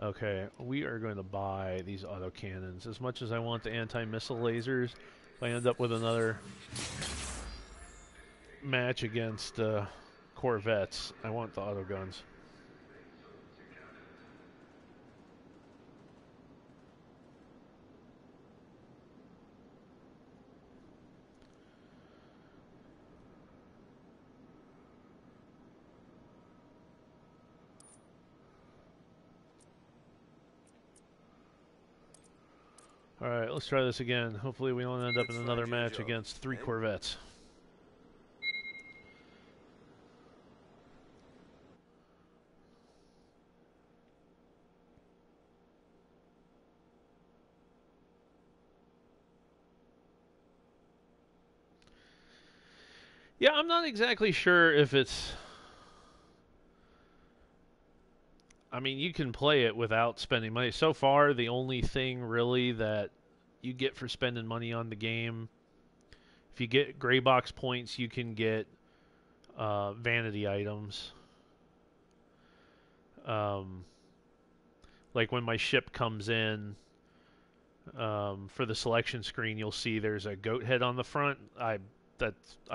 S1: Okay, we are going to buy these autocannons. As much as I want the anti-missile lasers, if I end up with another match against Corvettes, I want the autoguns. Alright, let's try this again. Hopefully we don't end up in another match against 3 Corvettes. Yeah, I'm not exactly sure if it's... I mean, you can play it without spending money. So far, the only thing really that you get for spending money on the game, if you get gray box points, you can get vanity items. Like when my ship comes in, for the selection screen, you'll see there's a goat head on the front. I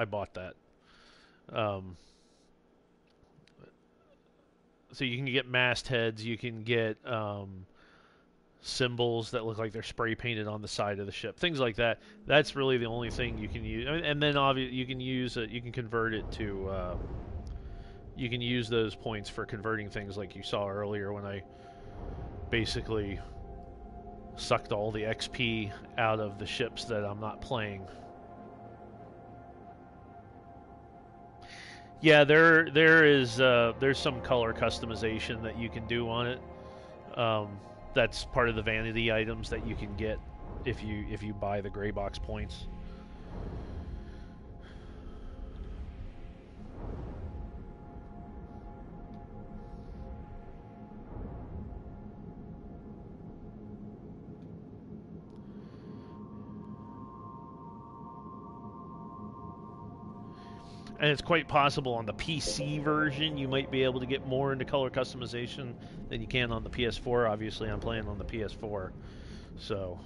S1: bought that. So you can get mastheads, you can get symbols that look like they're spray painted on the side of the ship, things like that. That's really the only thing you can use. And then obviously you can use it, you can convert it to. You can use those points for converting things like you saw earlier when I basically sucked all the XP out of the ships that I'm not playing. Yeah, there's some color customization that you can do on it. that's part of the vanity items that you can get if you buy the gray box points. And it's quite possible on the PC version you might be able to get more into color customization than you can on the PS4. Obviously, I'm playing on the PS4, so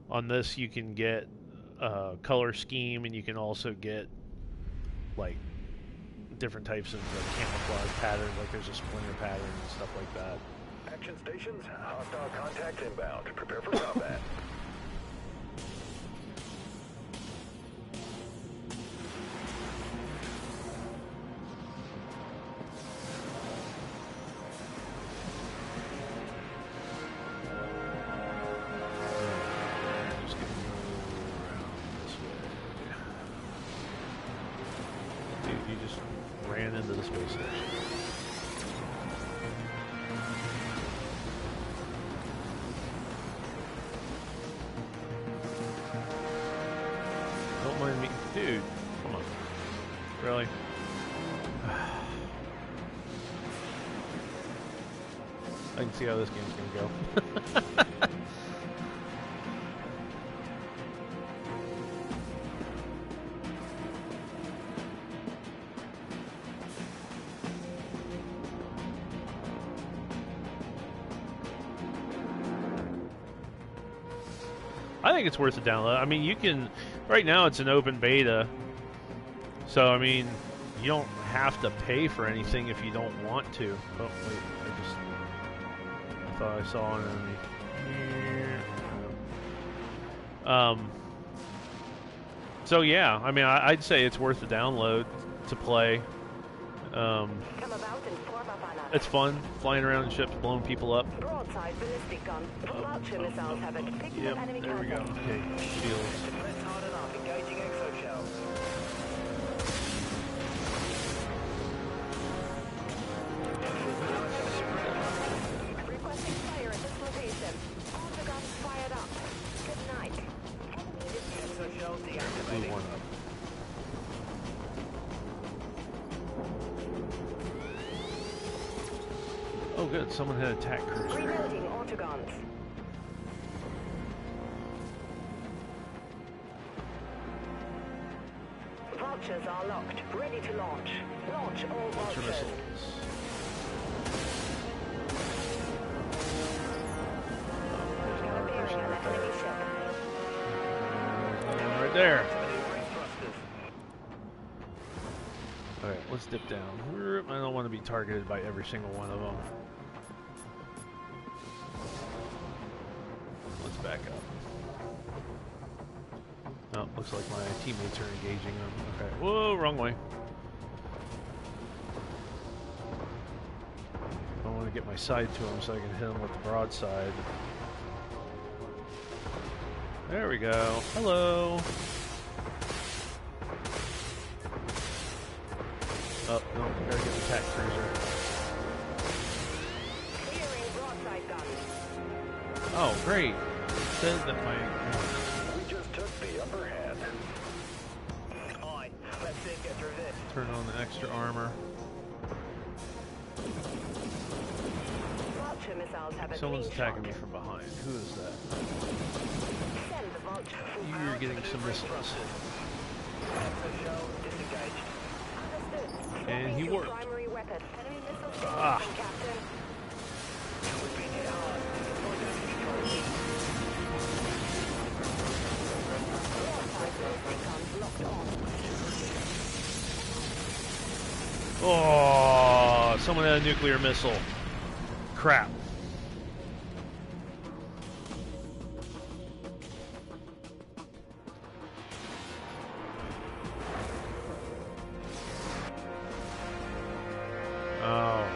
S1: on this you can get color scheme, and you can also get like different types of camouflage patterns. Like there's a splinter pattern and stuff like that.
S2: Action stations, hostile contact inbound. Prepare for combat.
S1: Just gonna go around this way. Dude, you just ran into the space station. Don't mind me. Dude, come on. Really? I can see how this game's gonna go. I think it's worth a download. I mean, you can. Right now, it's an open beta, so I mean, you don't have to pay for anything if you don't want to. Oh wait, I thought I saw an enemy. So yeah, I mean, I'd say it's worth the download to play.
S3: Come about and form up on us.
S1: It's fun flying around in ships, blowing people up.
S3: Broadside ballistic gun. Vulture missiles have it. Picking
S1: Yep,
S3: up enemy
S1: there we go.
S3: contact.
S1: Okay, shields.
S2: Press hard enough. Engaging exo shell.
S3: Requesting fire at this location. All the guns fired up. Good night.
S2: Exo shell
S1: Blew
S2: deactivating.
S1: one up. Oh good, someone had attack cruiser.
S3: Reloading autogons. Vultures are locked. Ready to launch. Launch all
S1: Vulture
S3: vultures.
S1: missiles. There's another
S3: Bearing
S1: person
S3: on
S1: right
S3: that enemy
S1: there.
S3: ship.
S1: There's another one right there.
S2: Maneuvering thrusters.
S1: Alright, let's dip down. I don't want to be targeted by every single one of them. Let's back up. Oh, looks like my teammates are engaging them. Okay. Whoa, wrong way. I want to get my side to him so I can hit him with the broadside. There we go. Hello. Oh, no, I gotta get the attack cruiser.
S3: Clearing broadside guns.
S1: Oh, great. It says that my...
S2: We just took the upper hand. Aye. Let's see get through this.
S1: Turn on the extra armor.
S3: Vulture missiles have a
S1: Someone's
S3: clean
S1: attacking
S3: shot.
S1: me from behind. Who is that?
S3: Send the vulture.
S1: You're getting some missiles.
S2: Exo shell disengaged.
S3: Understood.
S1: And he
S3: Swapping to
S1: worked.
S3: primary weapon. Enemy missiles
S1: Ah.
S3: incoming, Captain.
S2: We've been hit hard. Deploy enemy control.
S3: Broadside ballistic guns locked on.
S1: Oh, someone had a nuclear missile. Crap. Oh.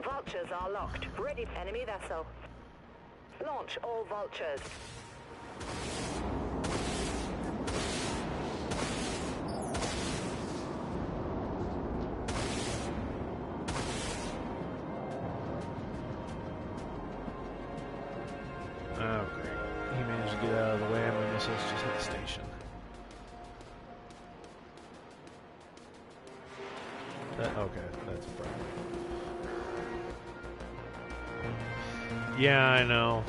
S3: Vultures are locked. Ready for enemy vessel. Launch all vultures.
S1: Oh, great. He managed to get out of the way, and my missiles just hit the station. Okay, that's a problem. Yeah, I know.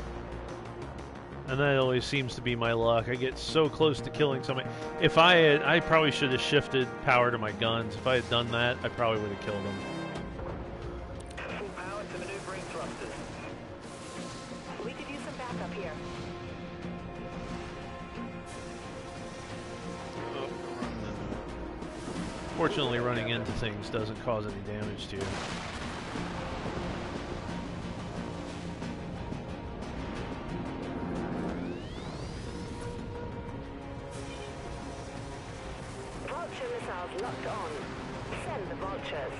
S1: And that always seems to be my luck. I get so close to killing somebody. If I probably should have shifted power to my guns. If I had done that, I probably would have killed them.
S2: Full power to maneuvering thrusters.
S3: We could use some backup here.
S1: Fortunately, running into things doesn't cause any damage to you.
S3: Vulture missiles locked on. Send the vultures.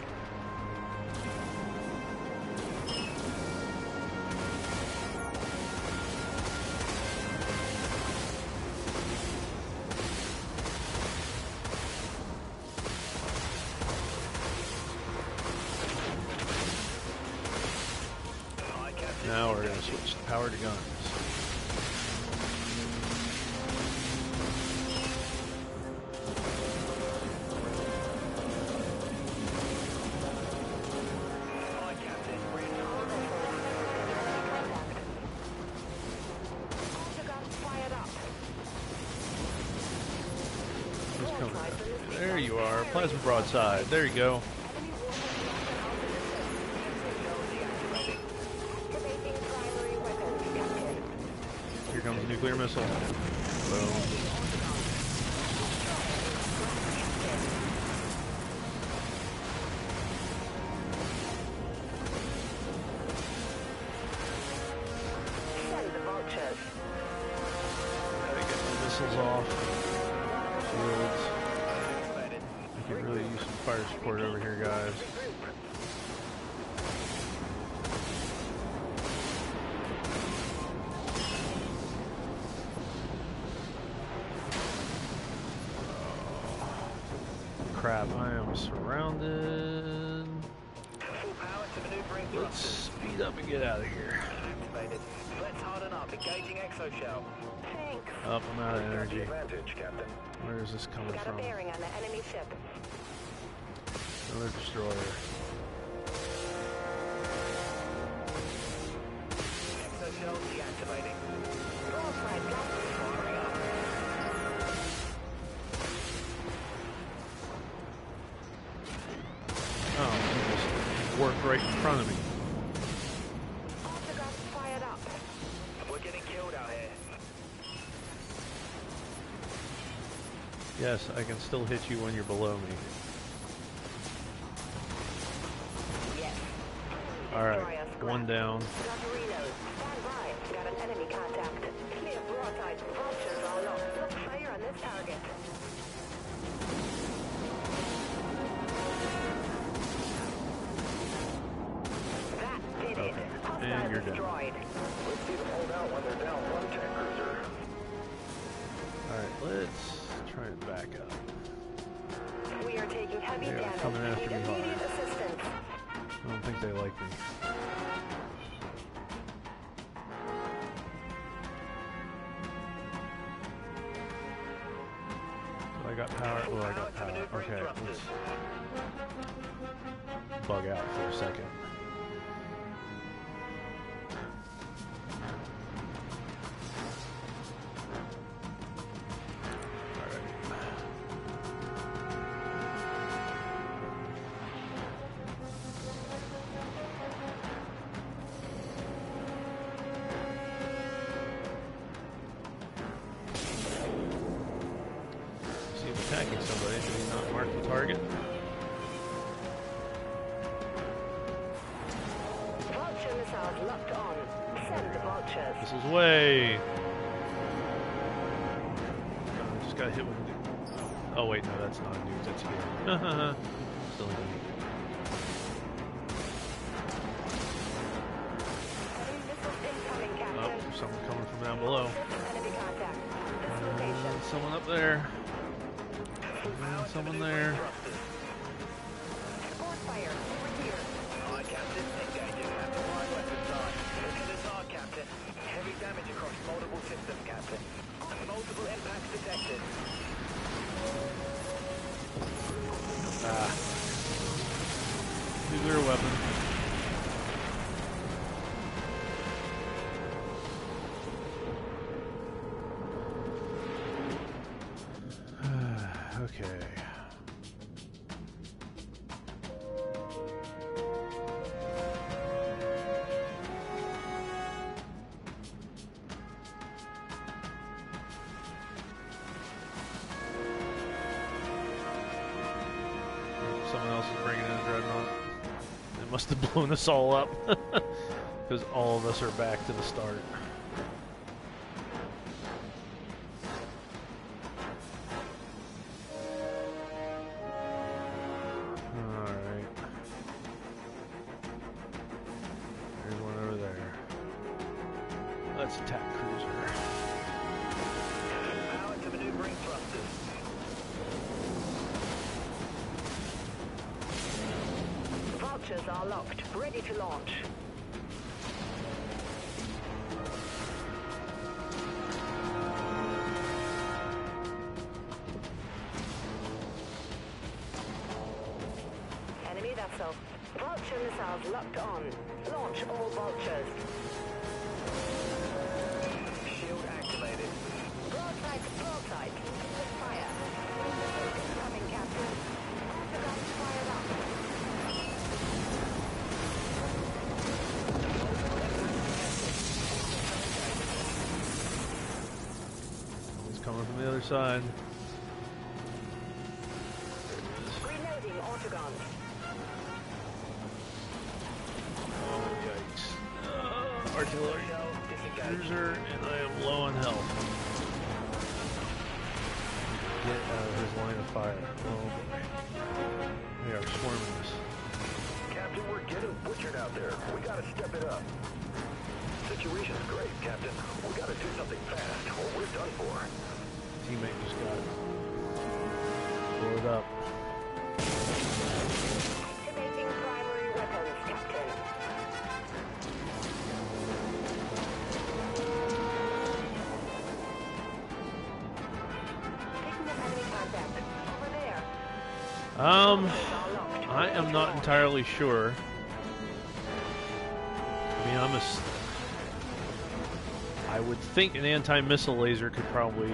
S1: Now we're going to switch the power to guns. Who's coming after you? There you are. Plasma broadside. There you go. Here comes a nuclear missile. Boom.
S3: Send the vultures.
S1: Gotta get the missiles off. Shields. We could really use some fire support over here, guys. Crap, I am surrounded.
S2: Full power to maneuvering
S1: Let's
S2: thrusters.
S1: speed up and get out of here.
S2: Activated. Let's harden up. Engaging exoshell.
S3: Thanks.
S1: Up, I'm out of energy.
S2: Advantage, Captain.
S1: Where is this coming
S3: Got a
S1: from?
S3: bearing on the enemy ship.
S1: Another destroyer.
S2: Exoshell deactivating.
S3: Broadside blast.
S2: Firing up.
S1: Oh, he just worked right in front of me.
S3: Autoguns fired up.
S2: We're getting killed out here.
S1: Yes, I can still hit you when you're below me.
S3: Yes.
S1: Alright, one down.
S3: Gatarinos, stand by. Got an enemy contact. Clear broadside. Vultures all locked. Look fire on this target. That did it.
S1: Okay,
S3: Hostile
S1: and you're down.
S3: destroyed.
S2: Let's see them hold out when they're down one tank cruiser.
S1: Alright, let's try and back up.
S3: We are taking heavy
S1: They are
S3: damage.
S1: coming after
S3: Need
S1: me hard.
S3: immediate assistance.
S1: I don't think they like me. So I got power. Oh, I got power. Okay, let's bug out for a second. Attacking somebody, did he not mark the target?
S3: Vulture missiles locked on. Send the vultures.
S1: This is way. Just got hit with a nuke. Oh wait, no, that's not a nuke, that's here. Still a nuke.
S3: Enemy missiles incoming, Captain.
S1: Oh, there's someone coming from down below.
S3: Enemy contact. This location.
S1: Someone up there. Someone there.
S3: Support fire. Over here.
S2: Aye, Captain. Engaging. Have to find weapons on. Look at this arc, Captain. Heavy damage across
S1: Nuclear weapon. Okay. Someone else is bringing in a Dreadnought. It must have blown us all up. Because all of us are back to the start. Alright. There's one over there. Let's attack cruiser.
S2: Power to maneuvering thrusters.
S3: Vultures are locked, ready to launch. Enemy vessel. Vulture missiles locked on. Launch all vultures.
S2: Shield activated.
S3: Broadside to broadside. With fire. Incoming, Captain. Autoguns fired up.
S1: It's coming from the other side.
S3: Reloading autoguns.
S1: Oh, yikes. Artillery. Cruiser, and I am low on health. Get out of his line of fire. Oh boy. They are swarming us.
S2: Captain, we're getting butchered out there. We gotta step it up. Situation's great, Captain. We gotta do something fast, or we're done for.
S1: Teammate just got blowed up.
S3: Activating primary weapons, Captain. Picking up enemy contact. Over there.
S1: I am not entirely sure. I mean, I would think an anti-missile laser could probably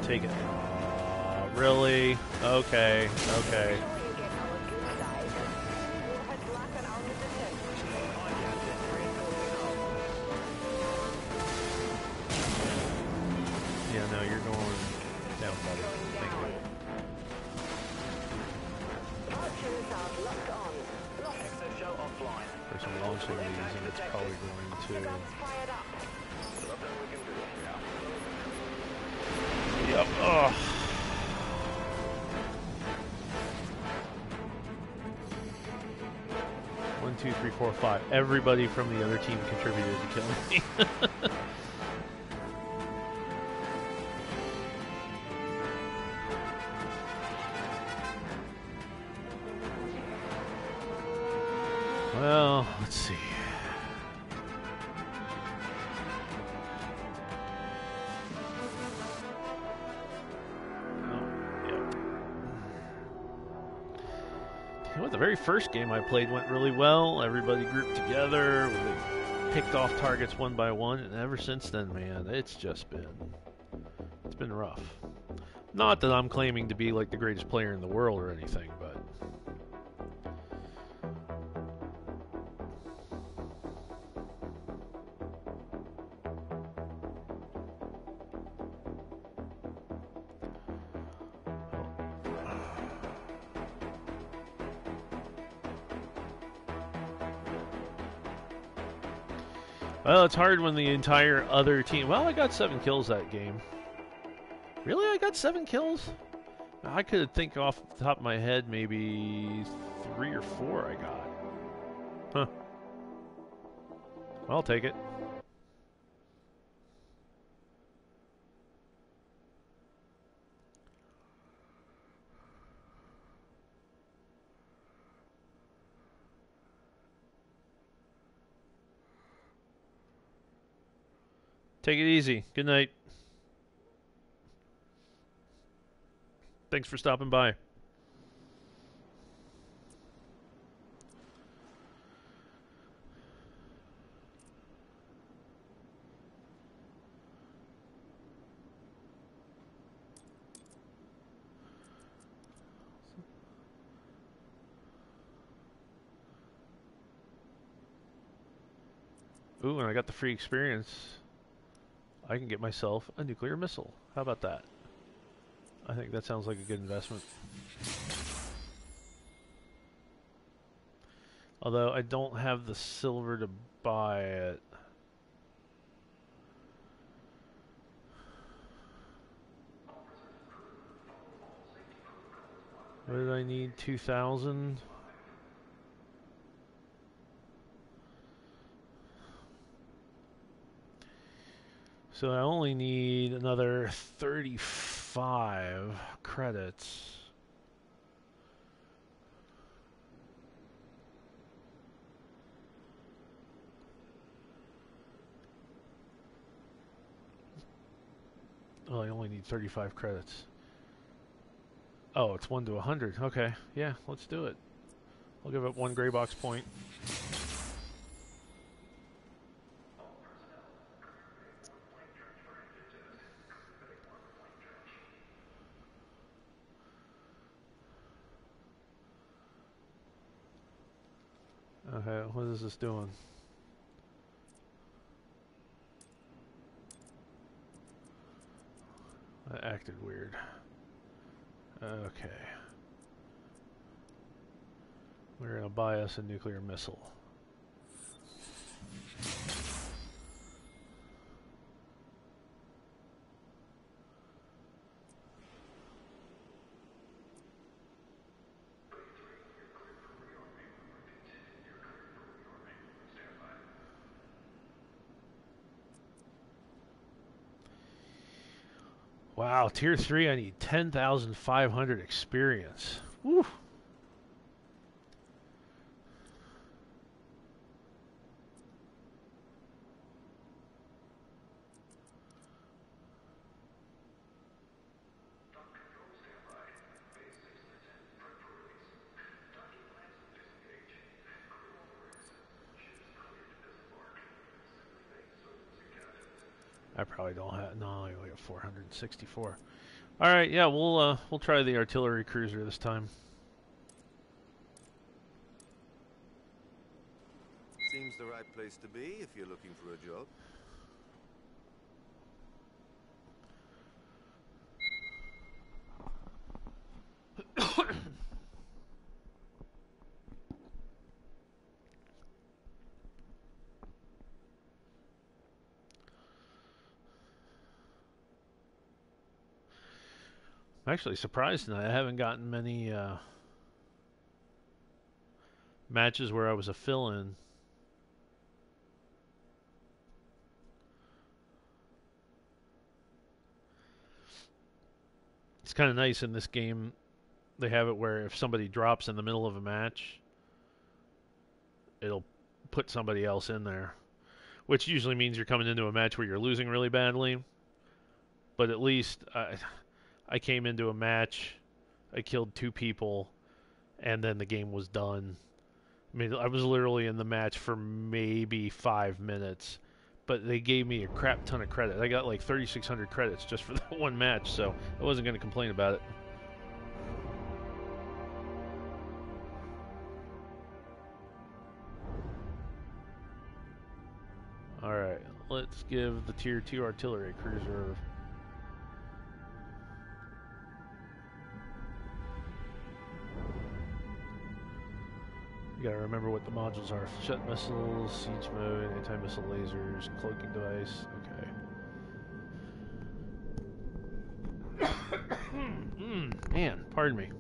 S1: take it. Really? Okay, okay. Yeah, no, you're going down, buddy. Thank you.
S2: Access shell offline.
S1: There's some launching these, and it's probably going to.
S2: Nothing we can do.
S1: Yep. Oh. One, two, three, four, five. Everybody from the other team contributed to killing me. Well, let's see. You know what, the very first game I played went really well. Everybody grouped together. We picked off targets one by one, and ever since then, man, it's been rough. Not that I'm claiming to be like the greatest player in the world or anything, but well, it's hard when the entire other team... Well, I got 7 kills that game. Really? I got 7 kills? I could think off the top of my head maybe 3 or 4 I got. Huh. I'll take it. Take it easy. Good night. Thanks for stopping by. Ooh, and I got the free experience. I can get myself a nuclear missile. How about that? I think that sounds like a good investment. Although I don't have the silver to buy it. What did I need? 2,000? So I only need another 35 credits. Oh, I only need 35 credits. Oh, it's 1 to 100. Okay, yeah, let's do it. I'll give up 1 gray box point. Okay, what is this doing? That acted weird. Okay. We're gonna buy us a nuclear missile. Wow, tier 3, I need 10,500 experience. Woo! I probably don't have. No, I only have 464. All right, yeah, we'll try the artillery cruiser this time.
S4: Seems the right place to be if you're looking for a job.
S1: I'm actually surprised tonight. I haven't gotten many matches where I was a fill-in. It's kind of nice in this game. They have it where if somebody drops in the middle of a match, it'll put somebody else in there. Which usually means you're coming into a match where you're losing really badly. But at least I came into a match, I killed 2 people, and then the game was done. I mean, I was literally in the match for maybe 5 minutes, but they gave me a crap ton of credit. I got like 3,600 credits just for that one match, so I wasn't going to complain about it. Alright, let's give the tier 2 artillery cruiser. You gotta remember what the modules are. Shut missiles, siege mode, anti-missile lasers, cloaking device. Okay. Man, pardon me.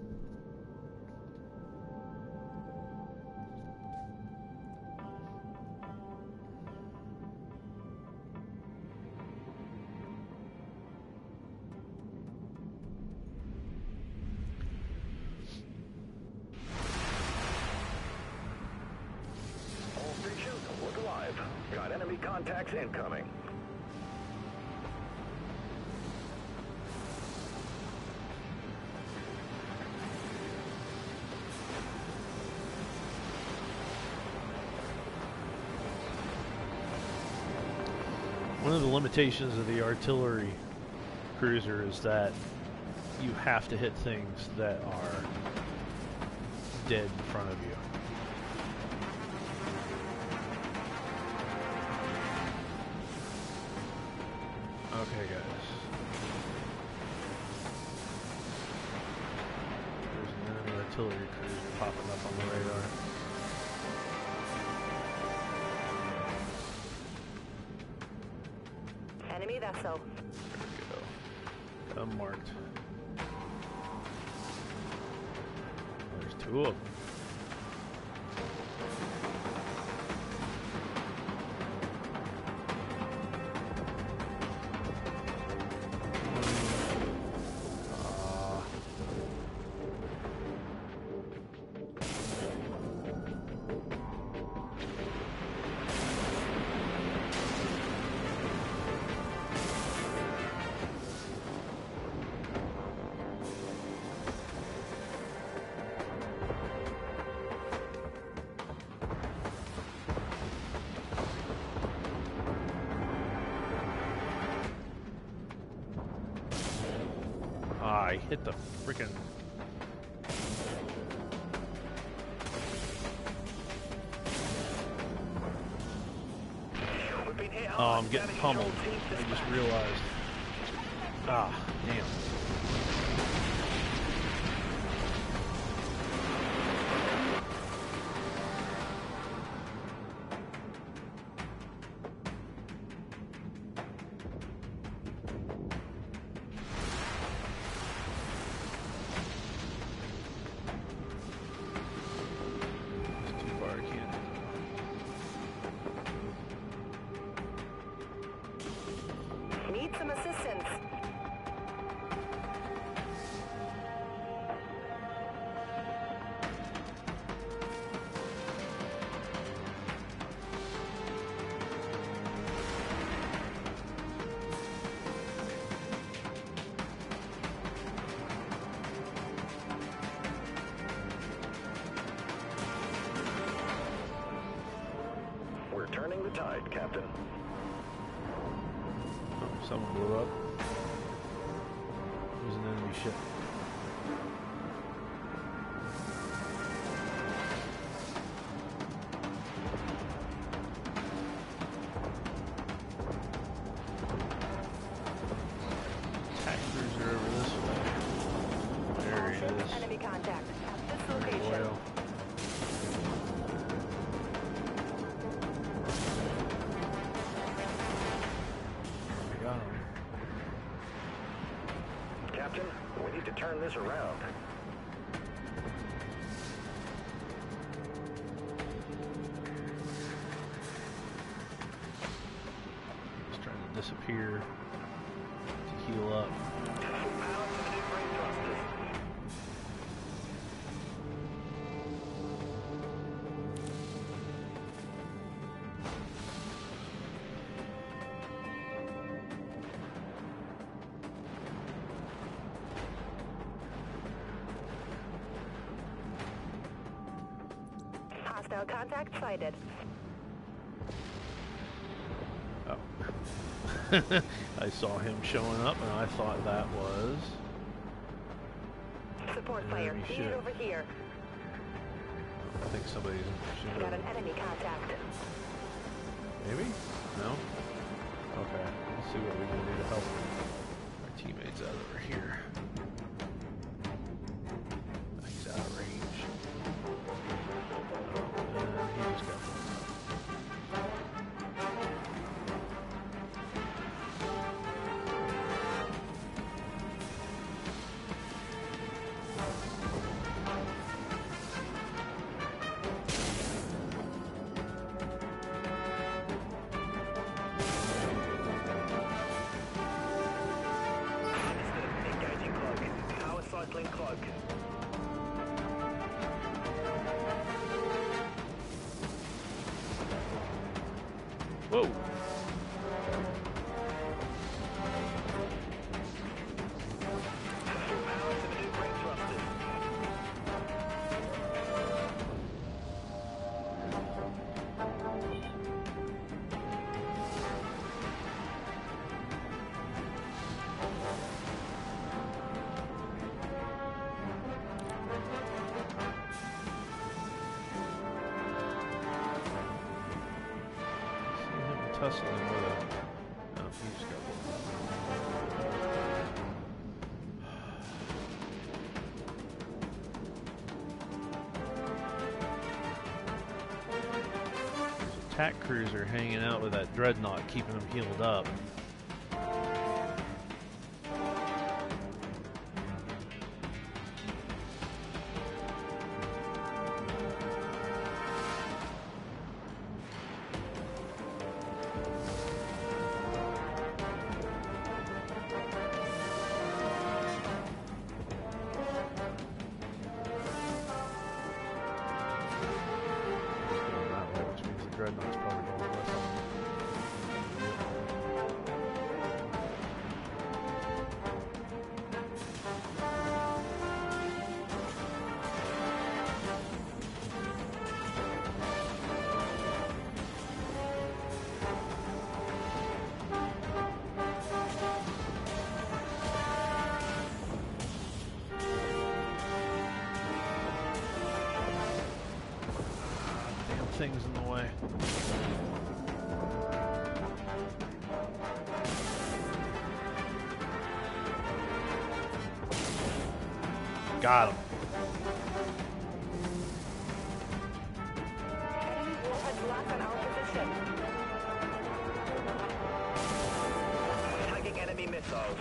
S2: Contacts incoming.
S1: One of the limitations of the artillery cruiser is that you have to hit things that are dead in front of you. Okay, guys. There's an enemy artillery cruiser popping up on the radar.
S3: Enemy vessel.
S1: There we go. Got them marked. There's two of them. I hit the freaking. Oh, I'm getting pummeled. I just realized. Ah, damn.
S3: Need some assistance.
S2: We're turning the tide, Captain.
S1: Someone blew up. There's an enemy ship. Attack cruiser over this way. There he is.
S3: Enemy contact at this
S1: Very
S3: location.
S1: loyal.
S2: Captain, we need to turn this around.
S1: Just trying to disappear to heal up.
S3: Hostile contact sighted.
S1: Oh. I saw him showing up and I thought that was...
S3: Support fire.
S1: Enemy
S3: Need
S1: ship.
S3: over here.
S1: I think somebody's shooting.
S3: Got an enemy contact.
S1: Maybe? No? Okay. Let's see what we can do to help our teammates out over here. He's out of range. Oh, and he just got blown up.
S2: Engaging cloak. Power cycling cloak.
S1: Whoa!
S2: Power to maneuvering thrusters.
S1: See him tussling with a... No, he just got blown up. attack cruiser hanging out with that Dreadnought, keeping them healed up. Dreadnought's probably going with them. Damn thing's in the way. Got him.
S3: Enemy warheads locked on our position.
S2: Tagging enemy missiles.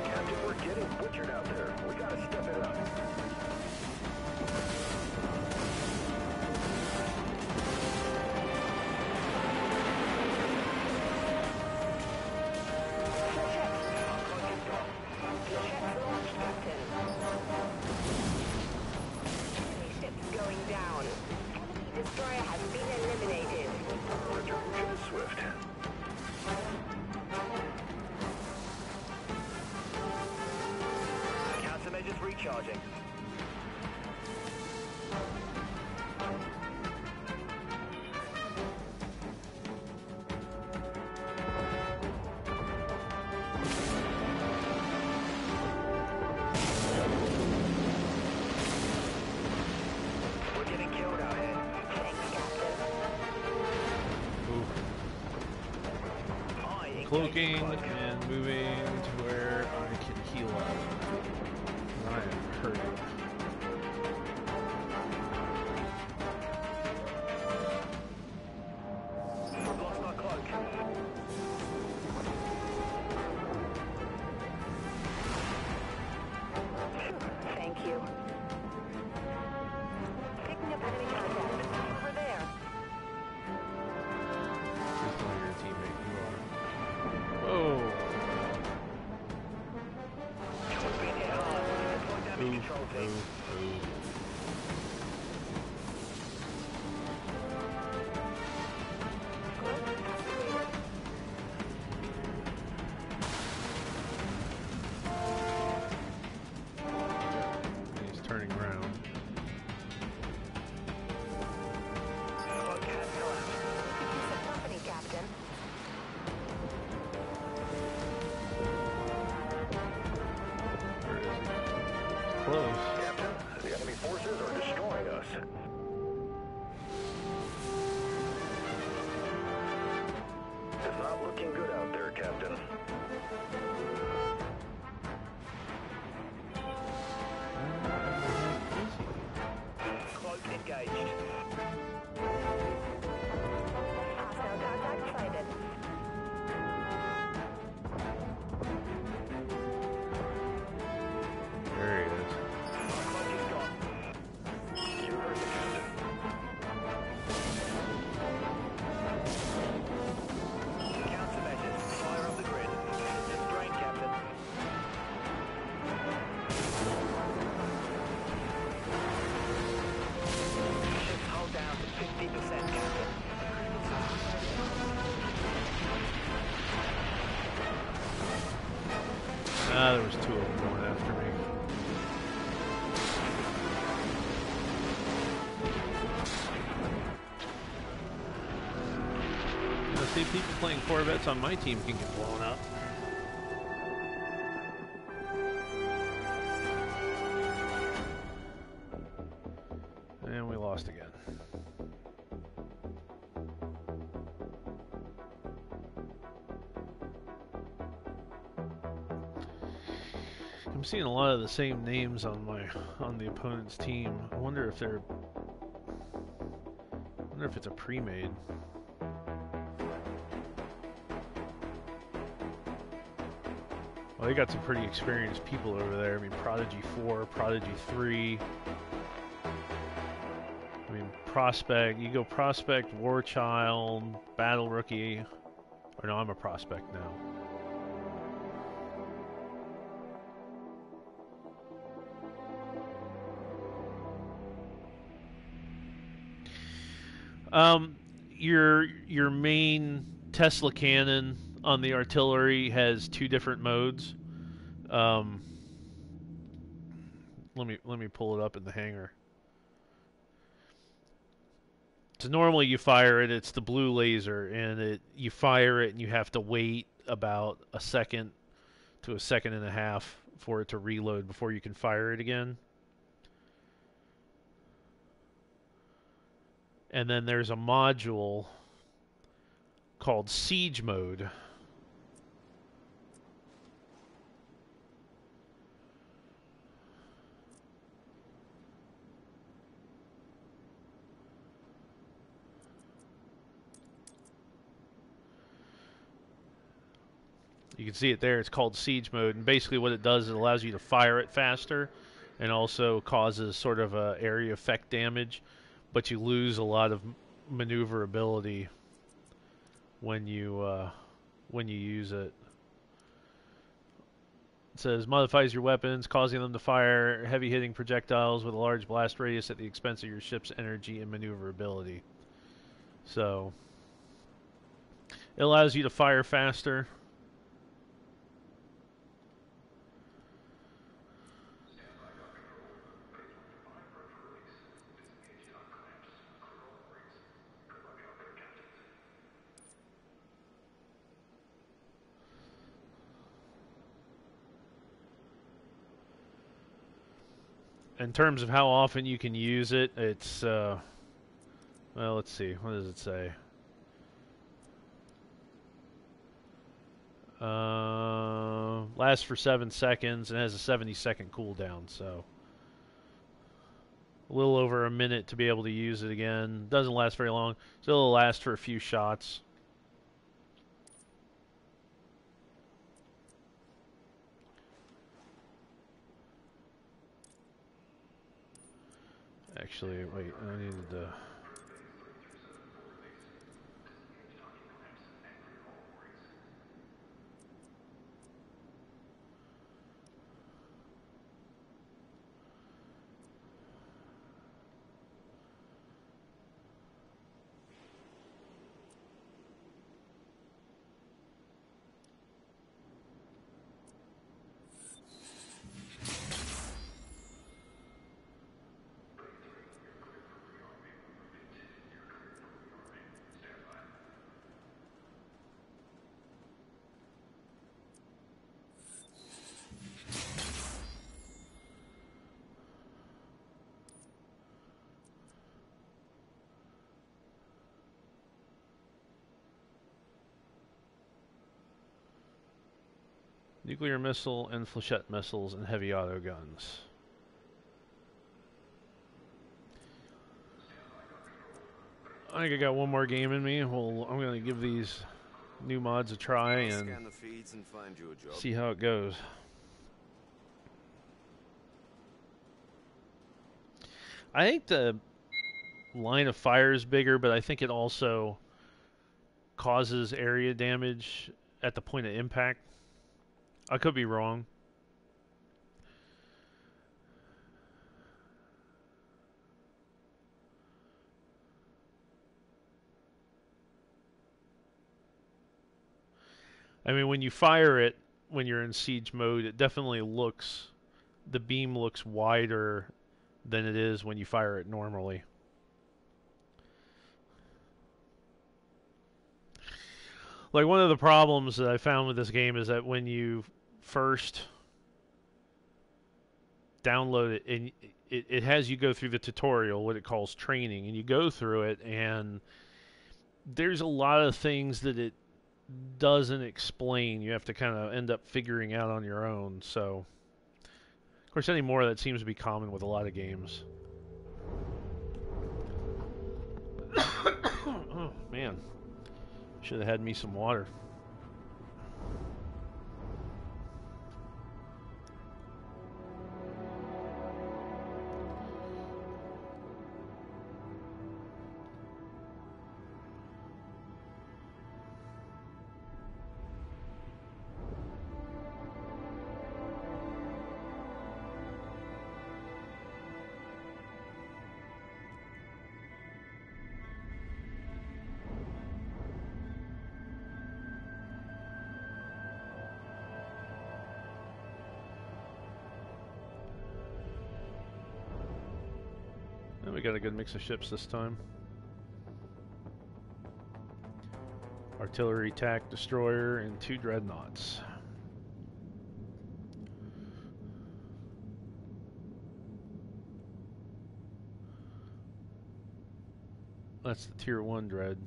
S2: Captain, we're getting butchered out there. We gotta step it up.
S3: Destroyer has been eliminated.
S2: Retribution is swift. Countermeasures recharging. We're getting killed out here.
S3: Thanks, Captain.
S1: Cloaking and moving to where I can heal up. I am hurting.
S2: We've lost our cloak.
S3: Thank you. Picking up enemy contact. Over there.
S1: Please tell me you're a teammate. You are. Whoa!
S2: We've been hit hard. Deploy damage control team.
S1: He's turning around.
S2: Cloak has collapsed.
S3: Keep the company, Captain.
S1: Where is he? Close.
S2: Captain, the enemy forces are destroying us. It's not looking good out there, Captain. Cloak engaged.
S3: Hostile contact sighted.
S1: There he is.
S2: Cloak is gone. You heard the captain. Countermeasures. Fire up the grid. Systems drained, Captain. Ships hull down to 50%, Captain.
S1: Ah, there was two of them going after me. You know, see, people playing Corvettes on my team can get blown up. And we lost again. I'm seeing a lot of the same names on the opponent's team. I wonder if it's a pre-made. Well, they got some pretty experienced people over there. I mean, Prodigy 4, Prodigy 3. I mean, Prospect. You go Prospect, Warchild, Battle Rookie. Or no, I'm a Prospect now. Your main Tesla cannon on the artillery has two different modes. Let me pull it up in the hangar. So normally you fire it, it's the blue laser, and you fire it and you have to wait about a second to a second and a half for it to reload before you can fire it again. And then there's a module called Siege Mode. You can see it there. It's called Siege Mode, and basically what it does is it allows you to fire it faster and also causes sort of a area effect damage, but you lose a lot of maneuverability when you use it. It says modifies your weapons, causing them to fire heavy-hitting projectiles with a large blast radius at the expense of your ship's energy and maneuverability. So it allows you to fire faster. In terms of how often you can use it, it's, well, let's see. What does it say? Lasts for 7 seconds and has a 70-second cooldown, so a little over a minute to be able to use it again. Doesn't last very long, so it'll last for a few shots. Actually, wait, I needed to... Nuclear missile and flechette missiles and heavy auto guns. I think I got one more game in me. Well, I'm going to give these new mods a try and see how it goes. I think the line of fire is bigger, but I think it also causes area damage at the point of impact. I could be wrong. I mean, when you fire it, when you're in siege mode, it definitely looks, the beam looks wider than it is when you fire it normally. Like, one of the problems that I found with this game is that when you first download it, and it has you go through the tutorial, what it calls training, and you go through it, and there's a lot of things that it doesn't explain. You have to kind of end up figuring out on your own. So course, anymore that seems to be common with a lot of games. Oh, man. Should have had me some water. We got a good mix of ships this time. Artillery attack destroyer and 2 dreadnoughts. That's the tier 1 dread.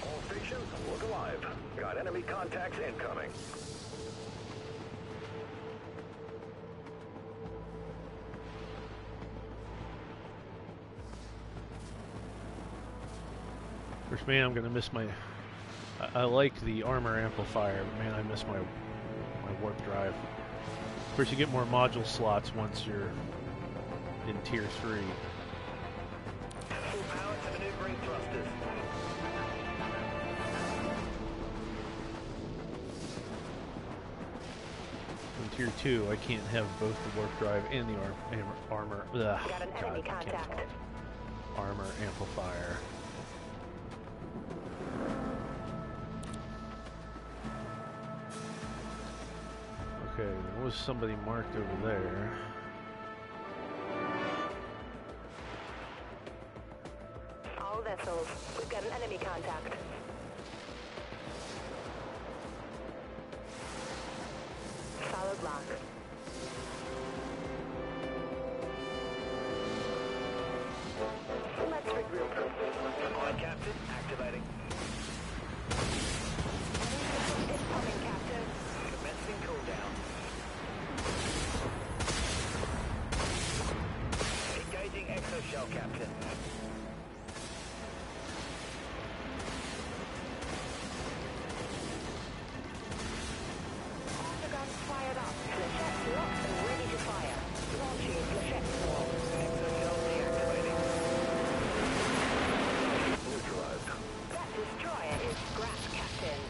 S2: All stations, look alive. Got enemy contacts incoming.
S1: First, man, I'm gonna miss my. I like the armor amplifier, but man, I miss my warp drive. Of course, you get more module slots once you're in tier 3.
S2: Full power to maneuvering thrusters.
S1: In tier 2, I can't have both the warp drive and the armor. Ugh,
S3: Got an
S1: God,
S3: enemy
S1: I can't
S3: contact.
S1: talk. Armor amplifier. Okay, there was somebody marked over there.
S3: All vessels, we've got an enemy contact. Solid lock. Let's regroup.
S2: On, Captain. Activating.
S3: Incoming, Captain.
S2: Commencing cooldown. Engaging exoshell, Captain.
S3: All the guns fired up. Flechettes locked and ready to fire. Launching flechette swarm.
S2: Exoshell deactivating. Neutralized.
S3: That destroyer is scrapped, Captain.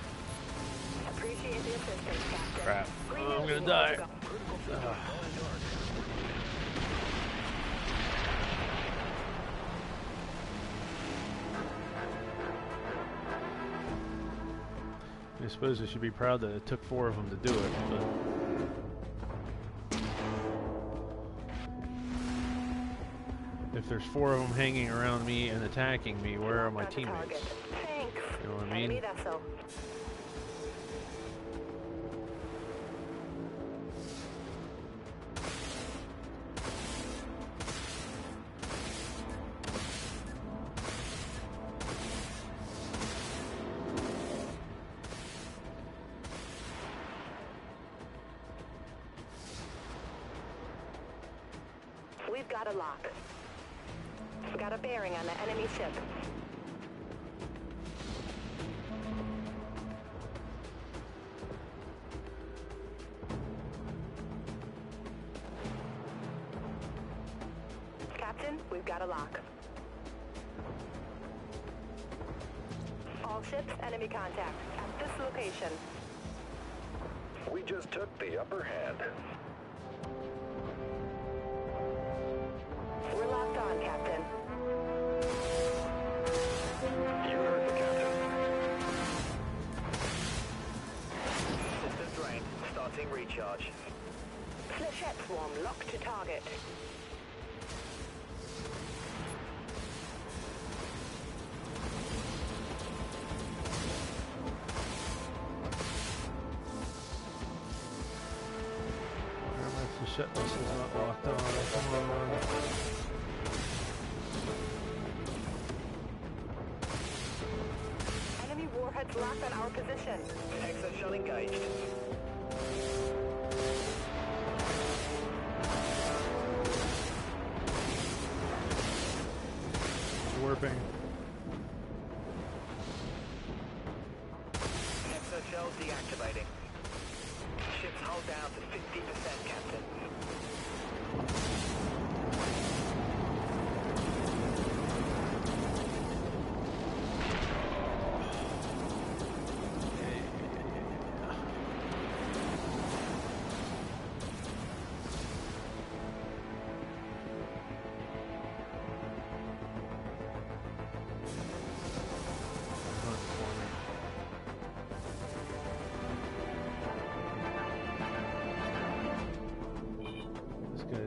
S3: Appreciate the assistance, Captain.
S1: Crap.
S3: Green
S1: I'm gonna
S3: Hills
S1: die.
S3: will go.
S2: Critical system falling dark.
S1: I suppose I should be proud that it took 4 of them to do it, but if there's 4 of them hanging around me and attacking me, where are my
S3: Locked on target.
S1: teammates?
S3: Thanks.
S1: You know what I mean?
S3: Enemy vessel. We've got a lock. We've got a bearing on the enemy ship. Captain, we've got a lock. All ships, enemy contact at this location.
S2: We just took the upper hand.
S3: We're locked on, Captain.
S2: You heard the captain. System drained. Starting recharge.
S3: Flechette swarm locked to target.
S1: Where am I? The ship missile's not locked on. Come on.
S3: Enemy Flechettes laugh at our position.
S2: Exo shell engaged.
S1: Warping.
S2: Exo shell deactivating. Ships hull down to 50%, Captain.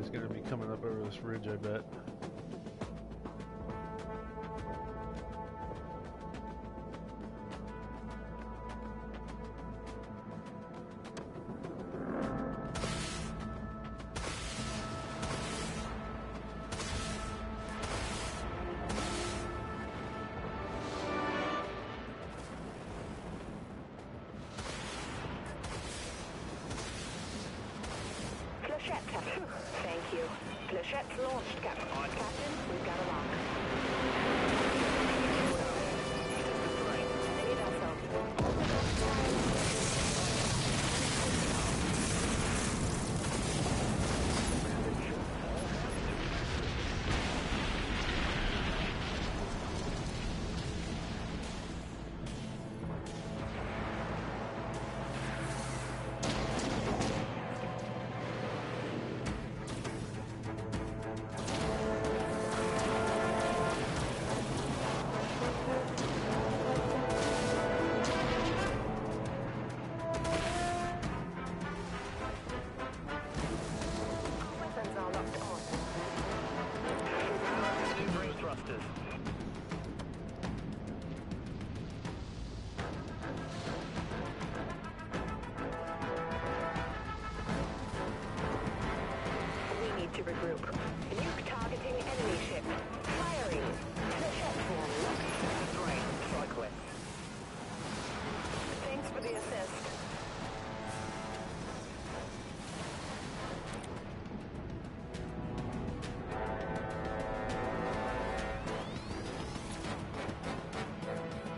S1: Is going to be coming up over this ridge, I bet.
S3: Thank you. Flechettes launched, Captain. Captain, we've got a lock. Any vessel. To regroup. Nuke targeting enemy ship. Firing. Flechette swarm locked.
S2: Terrain, cycling.
S3: Thanks for the assist.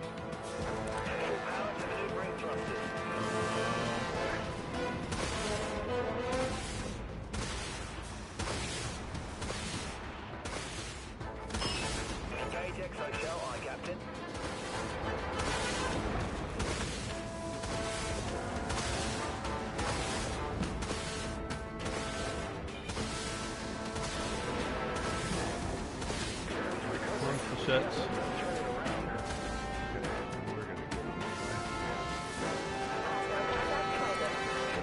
S2: Full power to maneuvering thrusters. Engage exo shell, aye, Captain.
S1: One Flechettes.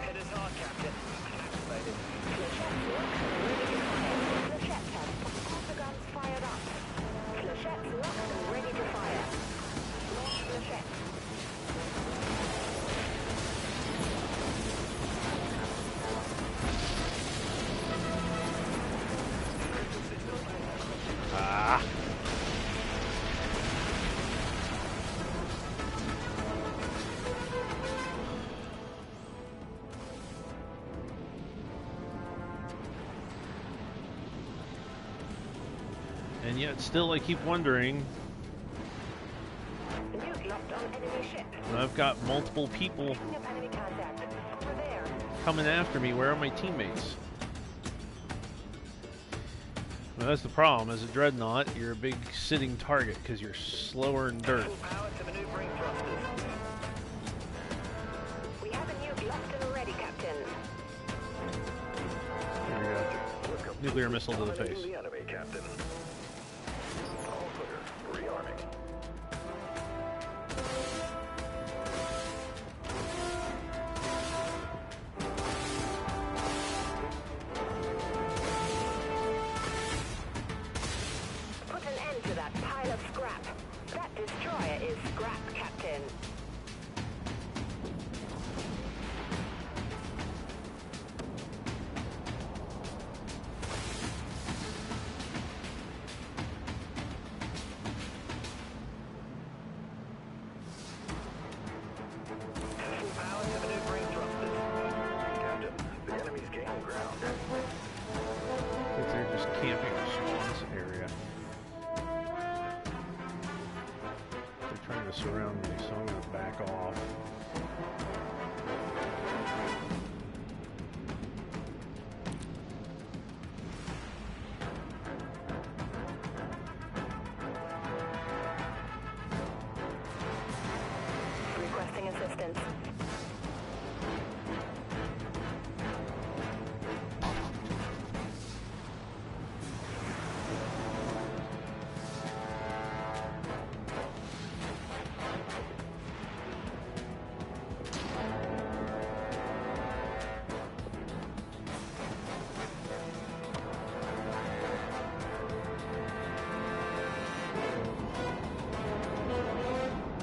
S2: Hit us hard, Captain. Activated.
S3: Flechette has all the guns fired up. Flechettes locked and ready to fire. Launch Flechette.
S1: Ah. And yet still I keep wondering,
S3: Nuke locked on enemy ship.
S1: when I've got multiple people
S3: Picking up enemy contact. Over there.
S1: coming after me, where are my teammates? Well, that's the problem. As a Dreadnought, you're a big sitting target because you're slower than dirt.
S2: Full power to maneuvering thrusters.
S3: We have a nuke locked and ready, Captain.
S1: Here we go. Nuclear missile to the face.
S2: The enemy, Captain. All clear. Rearming.
S3: Put an end to that pile of scrap. That destroyer is scrap, Captain.
S1: just camping in the swamps area. They're trying to surround me, so I'm going to back off.
S3: Requesting assistance.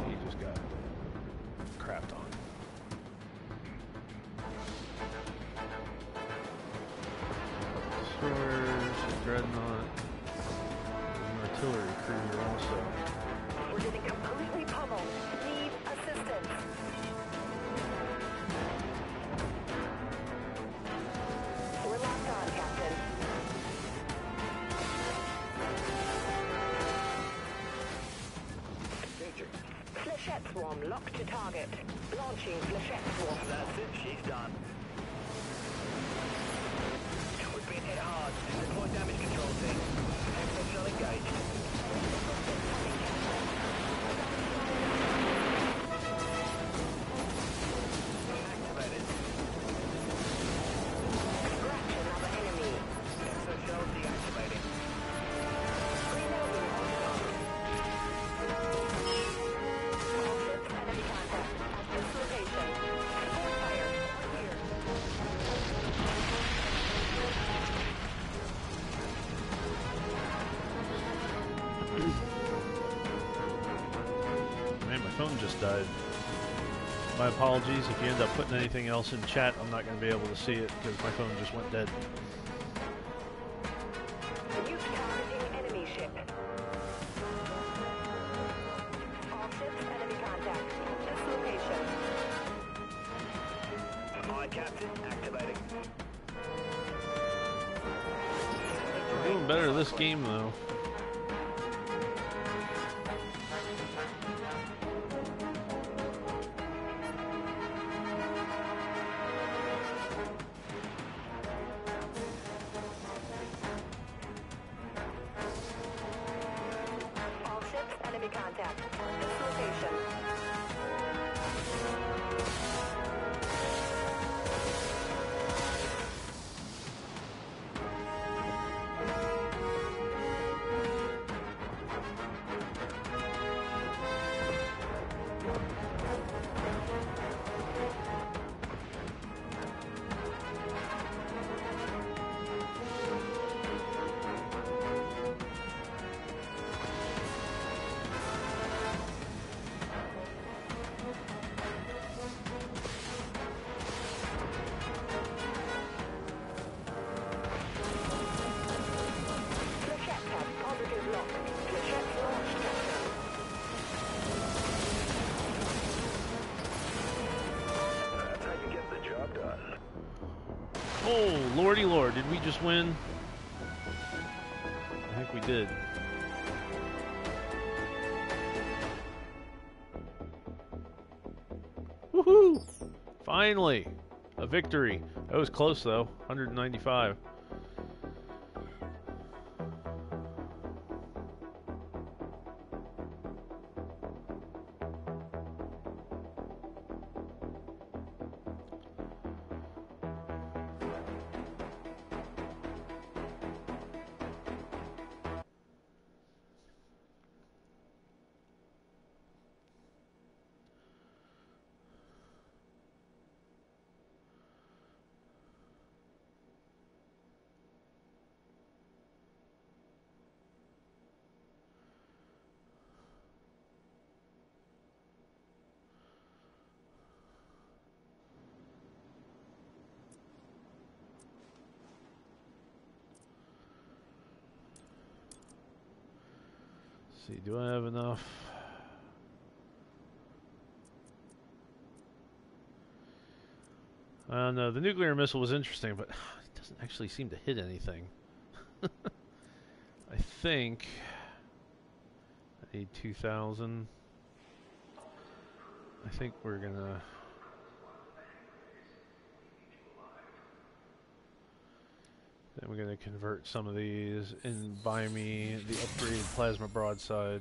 S1: He just got crapped on. Destroyers, Dreadnought, an artillery cruiser also.
S3: We're getting completely pummeled. Need assistance. We're locked on, Captain.
S2: Engaging.
S3: Flechette swarm locked to target. Launching flechette swarm.
S2: That's it, she's done. We've been hit hard. Deploy damage control team. Exfil shell engaged. Activated.
S3: Scratch another enemy.
S2: Exfil shell deactivating.
S3: Reloading on target. All ships enemy contact at this location. Support fire. Here.
S1: Man, my phone just died. My apologies if you end up putting anything else in chat. I'm not going to be able to see it because my phone just went dead.
S3: Nuke targeting enemy ship. All ships enemy contact. This location.
S2: Aye, Captain. Activating.
S1: We're doing better this game though.
S3: All ships enemy contact. This location. Flechette has positive lock. Flechette launched, Captain.
S2: That's how you get the job done.
S1: Oh, lordy lord, did we just win? I think we did. Woohoo! Finally! A victory. That was close though. 195. See, do I have enough? No, the nuclear missile was interesting, but it doesn't actually seem to hit anything. I think I need 2,000. I think we're gonna. Then we're gonna convert some of these and buy me the upgraded plasma broadside.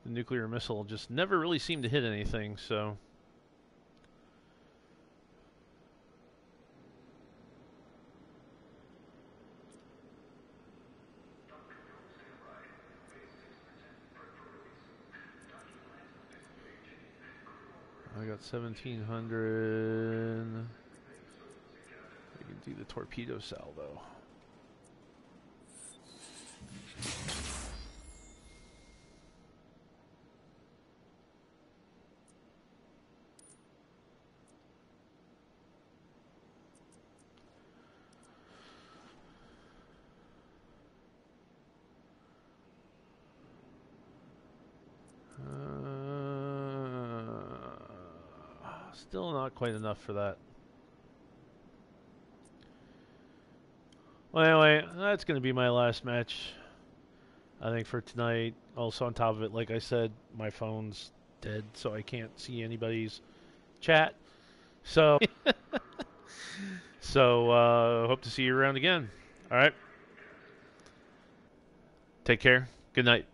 S1: The nuclear missile just never really seemed to hit anything, so. I got 1,700. We can do the torpedo salvo. Still not quite enough for that. Well, anyway, that's going to be my last match, I think, for tonight. Also, on top of it, like I said, my phone's dead, so I can't see anybody's chat. So, hope to see you around again. All right. Take care. Good night.